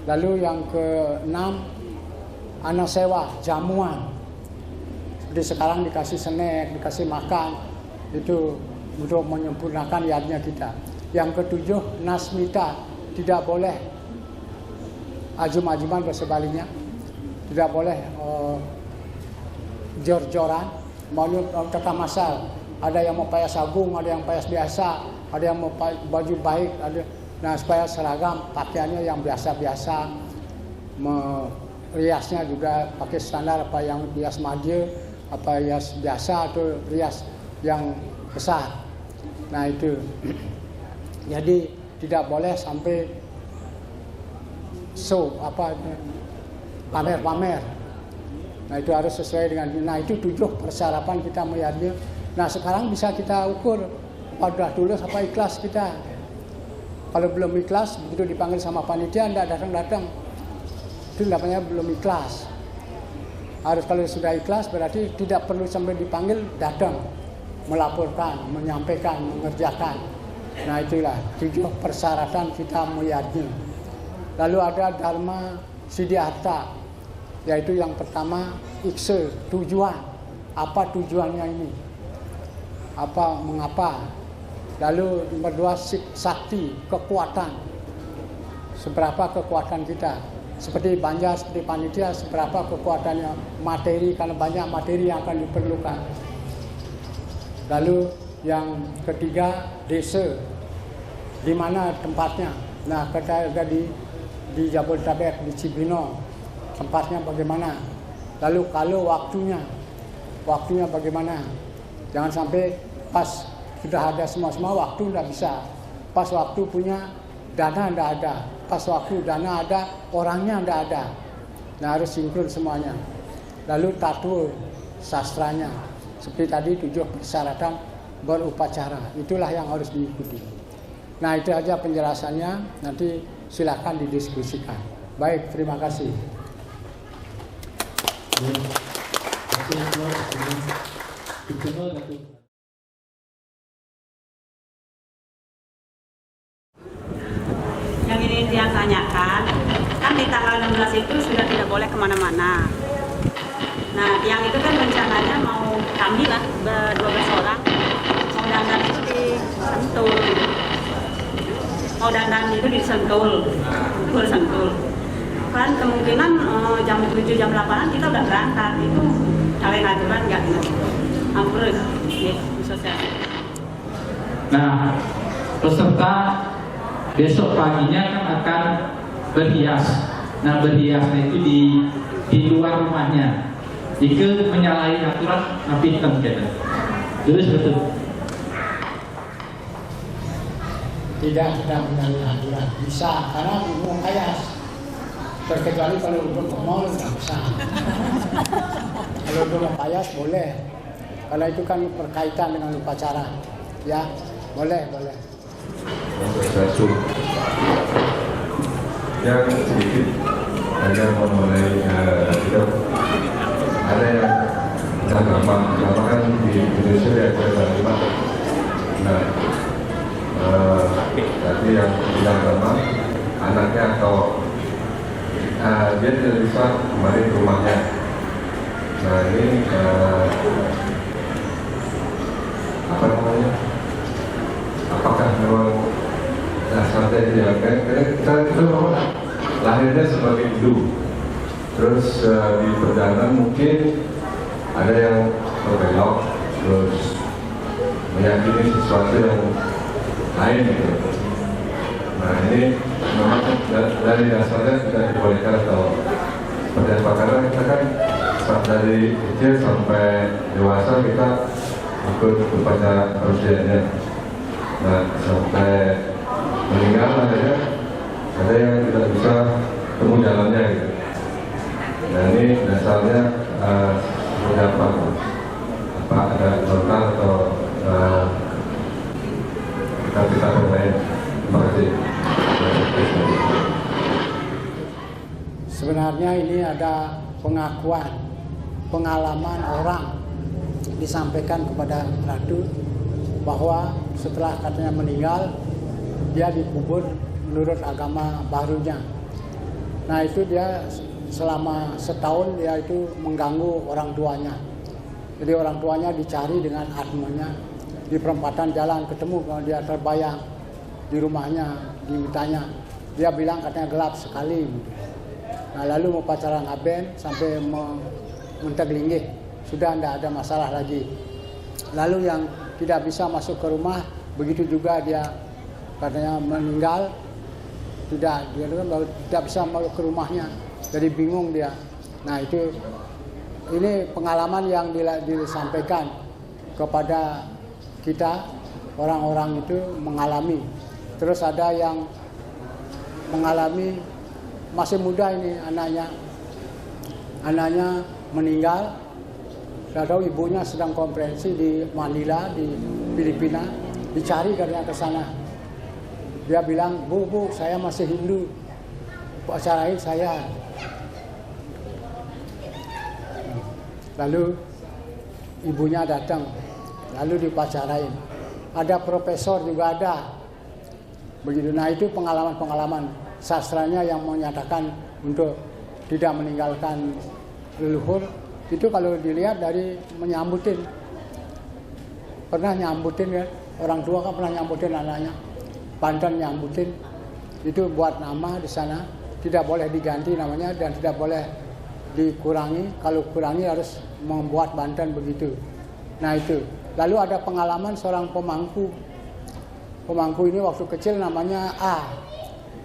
Lalu yang keenam, anasewa, jamuan. Seperti sekarang dikasih snack, dikasih makan. Itu untuk menyempurnakan yadnya kita. Yang ketujuh, nasmita. Tidak boleh ajum-ajuman bersebaliknya. Tidak boleh jor-joran. Maunya tetap masal. Ada yang mau payas agung, ada yang payas biasa, ada yang mau baju baik, ada. Nah supaya seragam, pakaiannya yang biasa-biasa. Riasnya juga pakai standar, apa yang rias madya, apa rias biasa atau rias yang besar. Nah itu. Jadi tidak boleh sampai pamer-pamer. Nah itu harus sesuai dengan. Nah itu 7 persyaratan kita melihatnya. Nah sekarang bisa kita ukur apakah tulus apa ikhlas kita. Kalau belum ikhlas, begitu dipanggil sama panitia tidak datang-datang, itu namanya belum ikhlas. Harus kalau sudah ikhlas berarti tidak perlu sampai dipanggil, datang, melaporkan, menyampaikan, mengerjakan. Nah itulah 7 persyaratan kita meyadnya. Lalu ada dharma siddhartha, yaitu yang pertama iksa, tujuan. Apa tujuannya ini? Apa, mengapa? Lalu nomor 2 sakti, kekuatan. Seberapa kekuatan kita? seperti Banjar, seperti panitia, seberapa kekuatannya materi, karena banyak materi yang akan diperlukan. Lalu yang ketiga, desa, di mana tempatnya. Nah, kita ada di Jabodetabek, di Cibinong, tempatnya bagaimana. Lalu kalau waktunya bagaimana. Jangan sampai pas sudah ada semua waktu tidak bisa. Pas waktu punya dana tidak ada. Pas waktu dana ada, orangnya tidak ada. Nah, harus sinkron semuanya. Lalu tatua sastranya. Seperti tadi 7 persyaratan berupacara. Itulah yang harus diikuti. Nah, itu aja penjelasannya. Nanti silakan didiskusikan. Baik, terima kasih. Yang ini dia tanyakan, kan di tanggal 16 itu sudah tidak boleh kemana-mana. Nah, yang itu kan rencananya mau kami lah, 12 orang, mau dandan itu di Sentul. Mau dandan itu di Sentul, kan kemungkinan jam 7, jam 8 kita udah berangkat, itu kalian aturan nggak gitu. Ampun, ya, sosial. Nah, peserta besok paginya kan akan berhias. Nah, berhiasnya itu di luar rumahnya. Jika menyalahi aturan, napi hitam kita. Terus betul. Tidak menyalahi aturan. Bisa, karena mau kayas. Terkecuali kalau untuk mau nggak bisa. Kalau untuk mau kayas boleh. Karena itu kan berkaitan dengan upacara. Ya, boleh. Satu yang sedikit ada mengenai kita ada yang agama kan di Indonesia ya ada 5. Nah, tadi yang bilang agama anaknya atau dia tidak bisa kembali ke rumahnya. Nah, ini apa namanya? Apakah memang dasarnya dijalankan? Karena kita memang lahirnya sebagai Hindu, terus di perjalanan mungkin ada yang berbelok, terus meyakini sesuatu yang lain gitu. Nah, ini memang dari dasarnya tidak dibolehkan atau seperti apa, karena kita kan dari kecil sampai dewasa kita ikut upacara manusianya. Nah, sampai meninggal ada yang tidak bisa temu jalannya gitu. Nah, ini dasarnya seperti apa? Apa ada contoh atau kita yang lain? Terima kasih. Sebenarnya ini ada pengakuan, pengalaman orang disampaikan kepada Ratu bahwa setelah katanya meninggal dia dikubur menurut agama barunya. Nah, itu dia selama setahun dia itu mengganggu orang tuanya. Jadi orang tuanya dicari dengan atmanya di perempatan jalan, ketemu kalau dia terbayang di rumahnya, dimintanya. Dia bilang katanya gelap sekali. Nah, lalu mau pacaran ngaben sampai menteglingih, sudah tidak ada masalah lagi. Lalu yang tidak bisa masuk ke rumah, begitu juga dia katanya meninggal, dia tidak bisa masuk ke rumahnya, jadi bingung dia. Nah, ini pengalaman yang disampaikan kepada kita, orang-orang itu mengalami. Terus ada yang mengalami masih muda ini anaknya meninggal. Saya tahu ibunya sedang konferensi di Manila, di Filipina, dicari katanya ke sana. Dia bilang, Bu, saya masih Hindu, acarain saya. Lalu ibunya datang, lalu dipacarain. Ada profesor juga ada. Begitu. Nah, itu pengalaman-pengalaman sastranya yang menyatakan untuk tidak meninggalkan leluhur. Itu kalau dilihat dari menyambutin. Pernah nyambutin kan? Orang tua kan pernah nyambutin anaknya. Pantan nyambutin. Itu buat nama di sana. tidak boleh diganti namanya dan tidak boleh dikurangi. Kalau kurangi harus membuat Banten begitu. Nah itu. Lalu ada pengalaman seorang pemangku. Pemangku ini waktu kecil namanya A.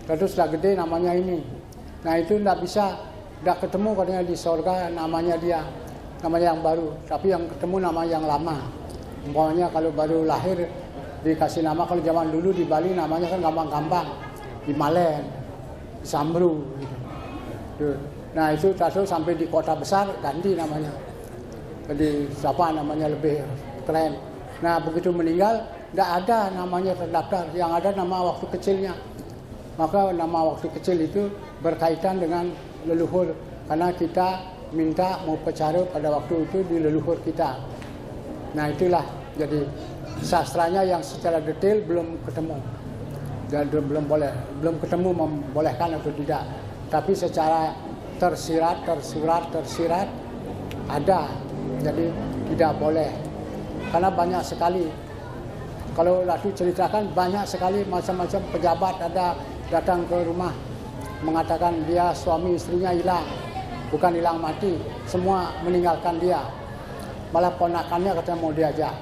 Terus sudah gede namanya ini. Nah itu tidak ketemu katanya di sorga namanya dia. Namanya yang baru. Tapi yang ketemu nama yang lama. Umpamanya kalau baru lahir dikasih nama, kalau zaman dulu di Bali namanya kan gampang-gampang. Di Malen, di Sambru gitu. Nah itu terus sampai di kota besar ganti namanya. Jadi siapa namanya lebih keren. Nah begitu meninggal tidak ada namanya terdaftar, yang ada nama waktu kecilnya. Maka nama waktu kecil itu berkaitan dengan leluhur, karena kita minta mau upacara pada waktu itu di leluhur kita. Nah itulah, jadi sastranya yang secara detail belum ketemu dan belum ketemu membolehkan atau tidak. Tapi secara tersirat ada, jadi tidak boleh. Karena banyak sekali, kalau Ratu ceritakan banyak sekali macam-macam pejabat ada datang ke rumah mengatakan dia suami istrinya hilang, bukan hilang mati, semua meninggalkan dia. Malah ponakannya katanya mau diajak.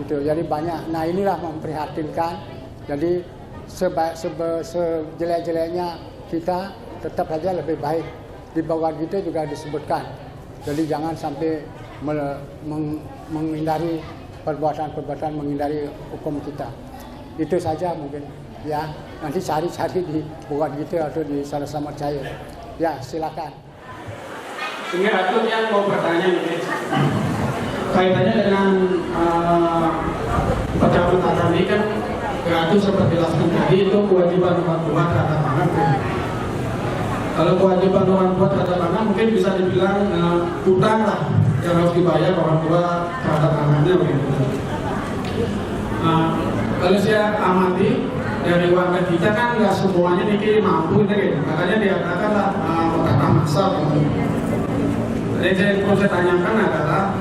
Itu jadi banyak. Nah inilah memprihatinkan. Jadi sejelek-jeleknya kita tetap saja lebih baik. Di Bhagavad Gita juga disebutkan. Jadi jangan sampai menghindari perbuatan-perbuatan, menghindari hukum kita. Itu saja mungkin. Ya, nanti cari-cari di Bhagavad Gita atau di Sarasa Marcaya. Ya, silakan. Ini Ratu yang mau bertanya ini. Kaitannya dengan percakapan agama ini kan Ratu seperti jelaskan tadi itu kewajiban orang tua terhadap anak. Kalau kewajiban orang tua terhadap anak mungkin bisa dibilang utang lah yang harus dibayar orang tua terhadap anaknya begitu. Kalau saya amati dari warga kita kan nggak semuanya ini mampu gitu. Makanya diadakan lah kata masal. Jadi yang saya tanyakan adalah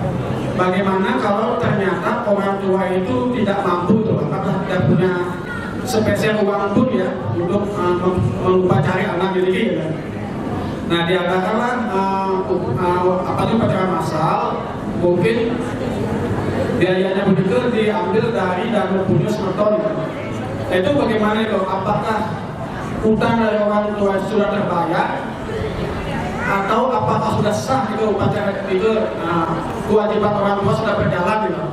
bagaimana kalau ternyata orang tua itu tidak mampu tuh, apakah tidak punya spesial uang pun ya untuk mengupacari anak ini ya. Nah diadakanlah upacara massal, mungkin biayanya begitu diambil dari dana punya semeton. Itu bagaimana itu? Apakah utang dari orang tua sudah terbayar atau apakah sudah sah itu upacara itu kewajiban orang tua sudah berjalan gitu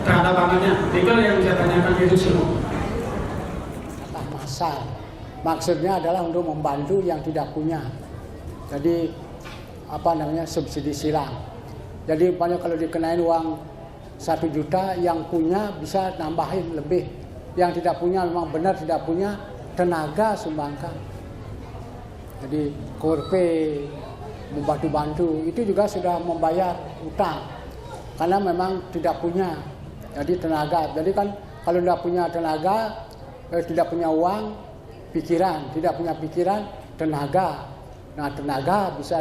terhadap anaknya? Itu yang saya tanyakan itu semua. Kata massal maksudnya adalah untuk membantu yang tidak punya. Jadi subsidi silang. Jadi umpamanya kalau dikenain uang 1 juta, yang punya bisa nambahin lebih. Yang tidak punya memang benar tidak punya, tenaga sumbangkan. Jadi korpe membantu-bantu itu juga sudah membayar utang karena memang tidak punya. Jadi tenaga. Jadi kan kalau tidak punya tenaga, tidak punya uang, pikiran, tidak punya pikiran, tenaga. Nah tenaga bisa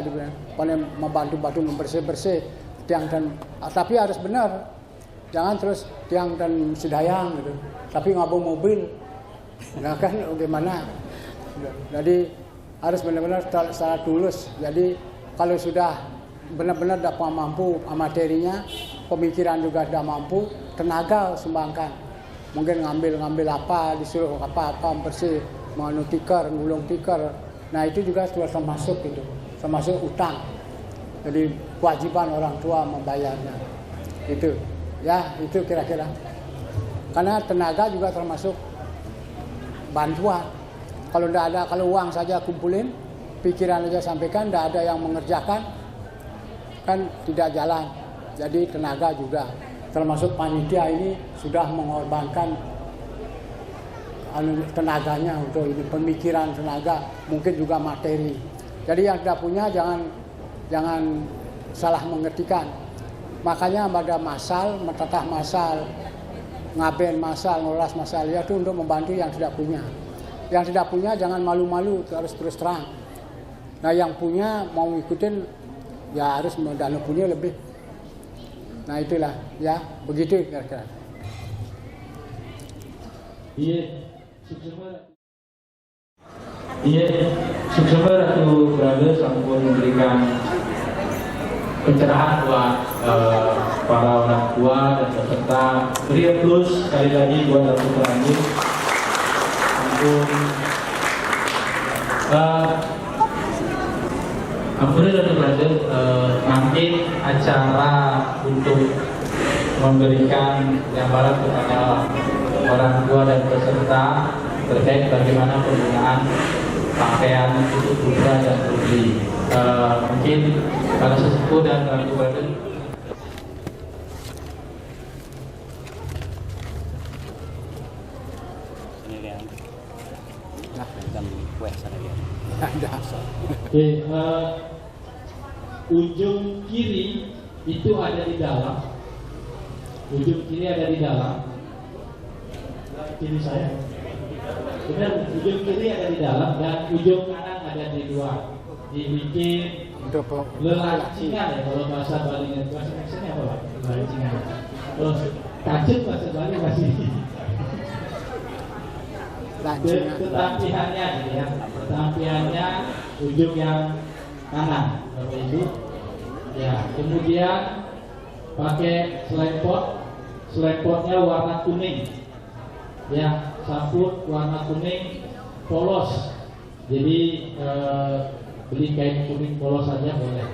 membantu-bantu membersih-bersih tiang dan, tapi harus benar. Jangan terus tiang dan sedayang gitu. Tapi ngabung mobil. Nah kan bagaimana? Jadi harus benar-benar secara tulus. Jadi kalau sudah benar-benar dapat mampu materinya, pemikiran juga sudah mampu, tenaga sumbangkan. Mungkin ngambil apa, disuruh apa bersih, mau tikar, ngulung tikar. Nah itu juga sudah termasuk itu, termasuk utang. Jadi kewajiban orang tua membayarnya. Itu, ya itu kira-kira. Karena tenaga juga termasuk bantuan. Kalau tidak ada, kalau uang saja kumpulin, pikiran saja sampaikan, tidak ada yang mengerjakan, kan tidak jalan. Jadi tenaga juga, termasuk panitia ini sudah mengorbankan tenaganya untuk ini, pemikiran tenaga, mungkin juga materi. Jadi yang tidak punya jangan salah mengertikan. Makanya ada masal, metatah masal, ngaben masal, ngoras masal, ya itu untuk membantu yang tidak punya. Yang tidak punya jangan malu-malu, harus terus terang. Nah yang punya mau ngikutin, ya harus dana punya lebih. Nah itulah, ya begitu kira-kira. Iya. Iya, sukses Ratu Brother sampun memberikan pencerahan buat para orang tua dan peserta. Beri plus sekali lagi buat Ratu Brother. Ampun Ratu Brother, nanti acara untuk memberikan gambaran kepada orang tua dan peserta terkait bagaimana penggunaan pakaian untuk putra dan putri. Mungkin para sesepuh dan Ratu Brother. Oke, ujung kiri itu ada di dalam. Ujung kiri ada di dalam. Kiri saya. Benar, ujung kiri ada di dalam dan ujung kanan ada di luar. Dibikin lelancingan ya kalau bahasa Bali. Bahasa Indonesia apa Pak? Lelancingan. Terus kacung bahasa Bali masih. Ketampihannya gitu ya. Ketampihannya ujung yang kanan, Bapak Ibu. Ya, kemudian pakai selempotnya warna kuning. Ya, sabut warna kuning polos. Jadi beli kain kuning polos saja boleh.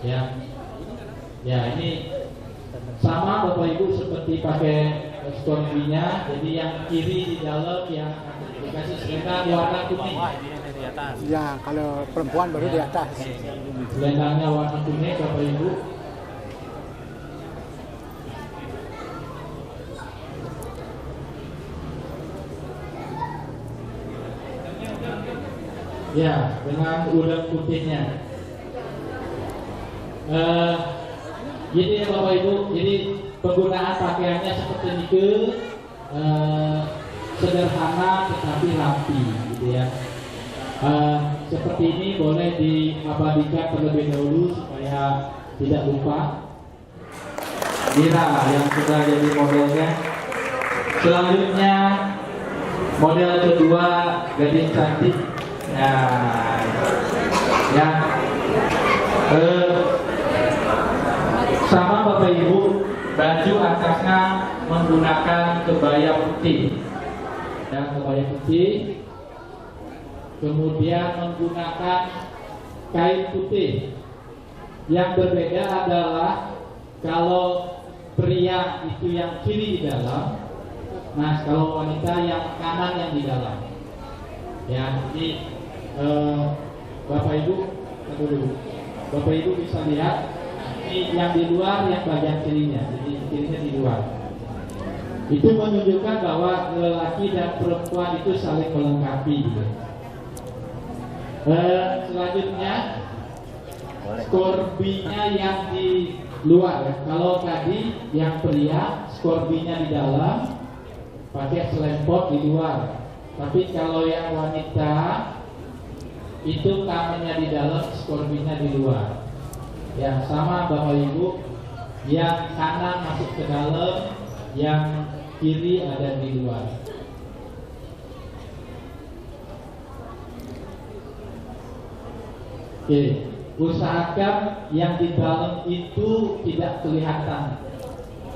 Ya, ya ini sama Bapak Ibu seperti pakai skorpinya. Jadi yang kiri di dalam yang dikasih selendang warna kuning. Ya, kalau perempuan baru di atas. Selendangnya warna kuning Bapak Ibu. Ya, dengan udang putihnya. Jadi Bapak Ibu, jadi penggunaan pakaiannya seperti itu, sederhana tetapi rapi, gitu ya. Seperti ini boleh diabadikan terlebih dahulu supaya tidak lupa. Mira yang sudah jadi modelnya. Selanjutnya model kedua gadis cantik. Ya, sama Bapak Ibu, baju atasnya menggunakan kebaya putih dan kebaya putih, kemudian menggunakan kain putih. Yang berbeda adalah kalau pria itu yang kiri di dalam, nah kalau wanita yang kanan yang di dalam. Ya, jadi Bapak Ibu, dulu. Bapak Ibu bisa lihat ini yang di luar, yang bagian kirinya, jadi kirinya di luar. Itu menunjukkan bahwa lelaki dan perempuan itu saling melengkapi. Gitu. Selanjutnya, skorbinya yang di luar. Ya. Kalau tadi yang pria, skorbinya di dalam, pakai selempot di luar. Tapi kalau yang wanita itu kamennya di dalam, skorbinya di luar. Ya, sama Bapak Ibu, yang kanan masuk ke dalam, yang kiri ada di luar. Oke, usahakan yang di dalam itu tidak kelihatan.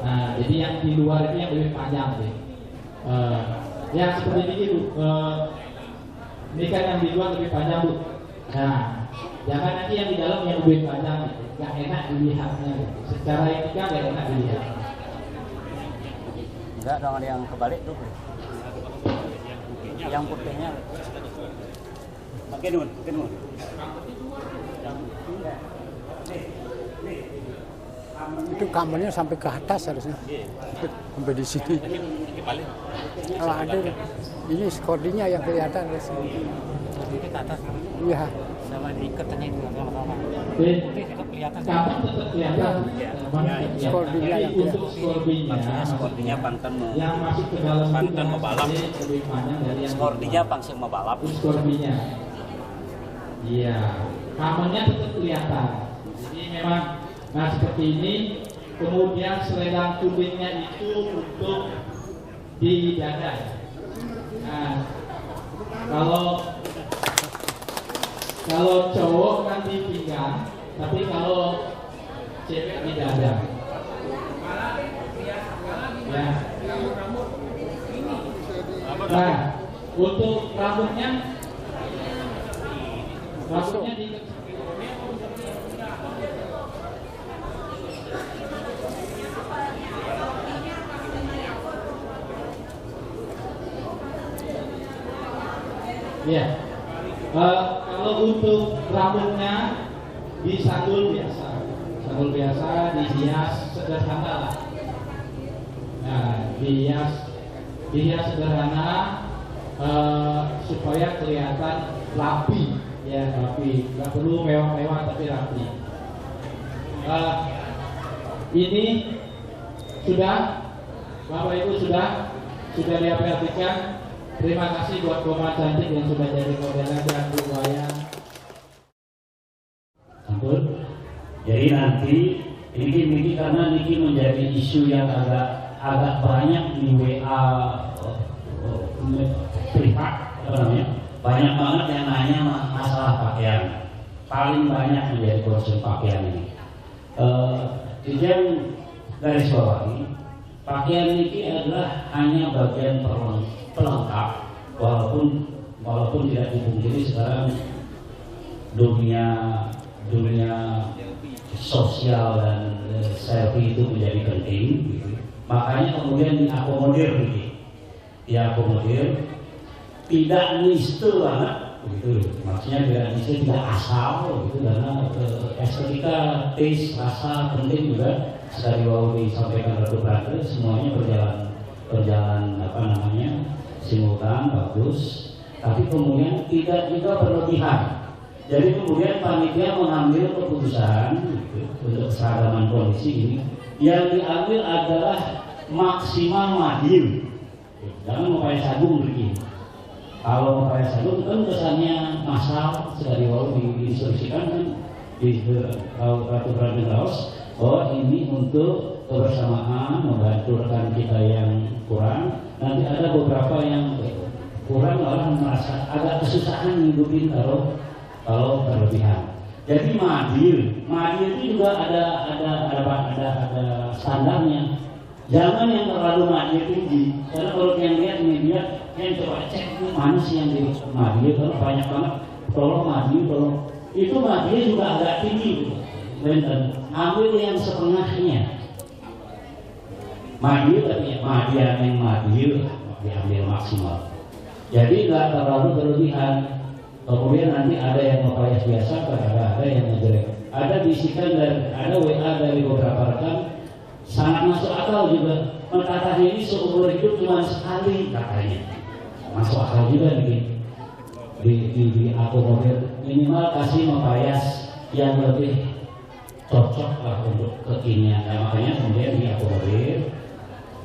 Nah, jadi yang di luar itu yang lebih panjang deh. Ya seperti ini Bu, ini kan yang di luar lebih panjang Bu. Nah, jangan nanti yang di dalam yang lebih panjang gitu. Gak enak dilihatnya gitu. Secara etika gak enak dilihat. Enggak dong, ada yang kebalik tuh. Yang putihnya pakai nun. Itu kamarnya sampai ke atas harusnya. Sampai di sini. Kalau ada ini skordinya yang kelihatan harusnya. Itu ke atas. Iya. Sama diikatnya itu sama-sama. Kelihatan. Kapan tetap kelihatan. Skordinya yang untuk skordinya. Maksudnya skordinya pangton Yang masuk ke dalam pangton mau balap. lebih panjang dari yang Skordinya pangsil mau balap. skordinya. Iya. Kamarnya tetap kelihatan. Jadi memang, nah seperti ini. Kemudian selendang kuningnya itu untuk di dada. Nah, kalau Kalau cowok kan di pinggang, tapi kalau cewek di dada. Ya. Nah, untuk rambutnya di ya. Kalau untuk rambutnya disandul biasa, dihias sederhana lah. Nah, dihias sederhana supaya kelihatan rapi, ya rapi. Nggak perlu mewah-mewah tapi rapi. Ini sudah, Bapak Ibu sudah diperhatikan. Terima kasih buat Koma Cantik yang sudah jadi modelnya dan Bu Wayan. Ampun. Jadi nanti ini karena Niki menjadi isu yang agak banyak di WA privat, banyak banget yang nanya masalah pakaian. Paling banyak menjadi concern pakaian ini. Yang garis bawahi, pakaian Niki adalah hanya bagian pelengkap, walaupun tidak dipungkiri sekarang dunia sosial dan selfie itu menjadi penting, gitu. Makanya kemudian diakomodir, tidak niste banget, gitu. Maksudnya tidak asal, gitu, karena estetika, taste, rasa penting juga. Sekali mau disampaikan Ratu Prantri, semuanya berjalan simultan bagus, tapi kemudian tidak juga berlebihan. Jadi kemudian panitia mengambil keputusan untuk keseragaman kondisi ini. Yang diambil adalah maksimal madil. Jangan mau pakai sagung begini. Kalau mau pakai sagung kan kesannya massal, sekali mau diinstruksikan kan di Ratu Prantri bahwa ini untuk kebersamaan, membantu rekan kita yang kurang. Nanti ada beberapa yang kurang, orang merasa agak kesusahan ngidupin kalau berlebihan. Jadi madil itu juga ada standarnya. Jangan yang terlalu madil tinggi, karena kalau yang lihat media, yang coba cek mana sih yang di madil, kalau banyak banget, tolong madil, itu madil juga agak tinggi, dan ambil yang setengahnya. Madil tapi madil diambil maksimal. Jadi nggak terlalu berlebihan. Kemudian nanti ada yang mempayas biasa, ada yang ngejelek. Ada bisikan dan ada WA dari beberapa rekan sangat masuk akal juga. Mentata ini seumur hidup cuma sekali katanya. Masuk akal juga di akomodir. Minimal kasih mempayas yang lebih cocok lah untuk kekinian. Nah, makanya kemudian diakomodir.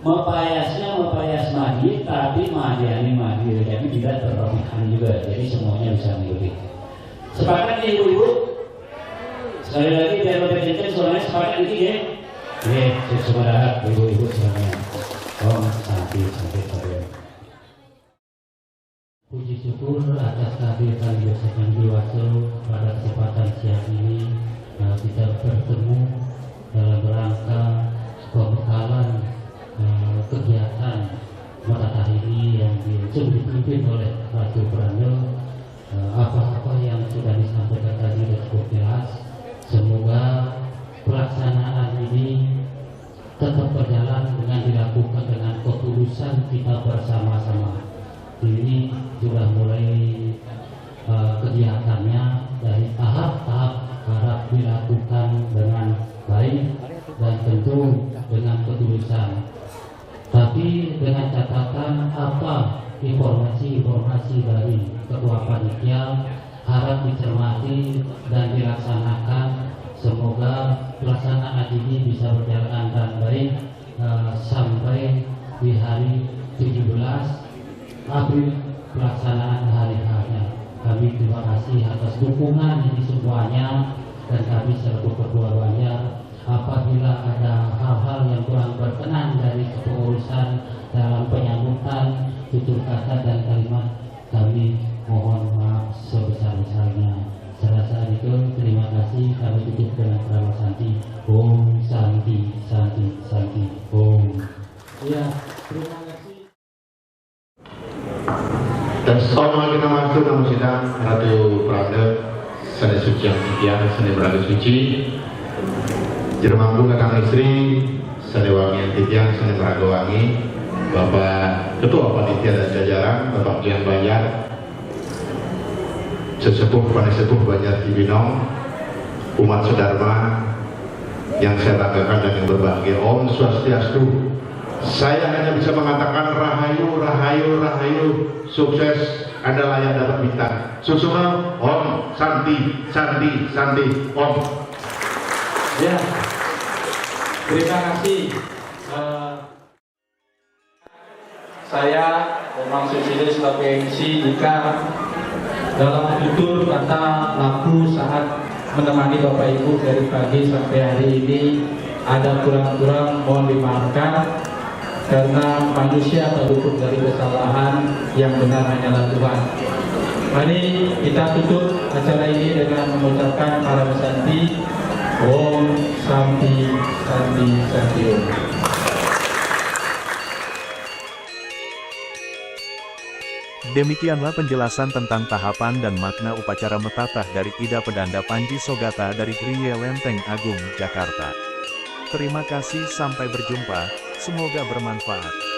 Mempayas madil, tapi madil, jadi tidak berlebihan juga, jadi semuanya bisa mengikuti. Sepakat ya ibu-ibu? Sekali lagi biar lebih kencang soalnya sepakat ini ya. Semoga ibu-ibu semuanya. Sampai. Puji syukur atas kehadiran Yosef yang Diwaso pada kesempatan siang ini. Kita bertemu dalam rangka pembekalan kegiatan Matahari yang dipimpin oleh Ratu Prantri. Apa-apa yang sudah disampaikan tadi cukup jelas. Semoga pelaksanaan ini tetap berjalan dengan dilakukan dengan ketulusan kita bersama-sama. Ini sudah mulai kegiatannya dari tahap-tahap harap dilakukan dengan baik dan tentu dengan ketulusan. Tapi dengan catatan apa informasi dari Ketua Panitia harap dicermati dan dilaksanakan. Semoga pelaksanaan ini bisa berjalan dengan baik sampai di hari 17 April pelaksanaan hari H-nya. Kami terima kasih atas dukungan ini semuanya, dan kami selaku Ketua Banjar, apabila ada hal-hal yang kurang berkenan dari kepengurusan dalam penyambutan tutur kata dan kalimat, kami mohon maaf sebesar-besarnya. Serasa itu terima kasih, kami tutup dengan Prama Santi. Om Santi, Santi, Santi, Om. Ya, terima kasih. Dan selama kita masuk dalam sidang Ratu Prada Seni Suci yang sekian, Seni Beraga Suci Jermangku kakang istri Seni Wangi yang tiang, Seni Beraga Wangi, Bapak Ketua Panitia dan Jajaran, Bapak Lian Banjar, Sesepuh Panesepuh Banjar Cibinong, umat Sedharma yang saya banggakan dan yang berbahagia. Om Swastiastu. Saya hanya bisa mengatakan rahayu, rahayu, rahayu. Sukses, Anda layak dapat bintang. Susuma, Om Santi, Santi, Santi, Om. Ya, terima kasih. Saya memang Susilo sebagai MC jika dalam tutur kata laku saat menemani Bapak Ibu dari pagi sampai hari ini ada kurang-kurang, mohon dimaafkan karena manusia tak luput dari kesalahan, yang benar hanyalah Tuhan. Mari kita tutup acara ini dengan mengucapkan para Santi, Om Santi, Santi, Santi Om. Demikianlah penjelasan tentang tahapan dan makna upacara metatah dari Ida Pedanda Panji Sogata dari Griya Lenteng Agung, Jakarta. Terima kasih, sampai berjumpa, semoga bermanfaat.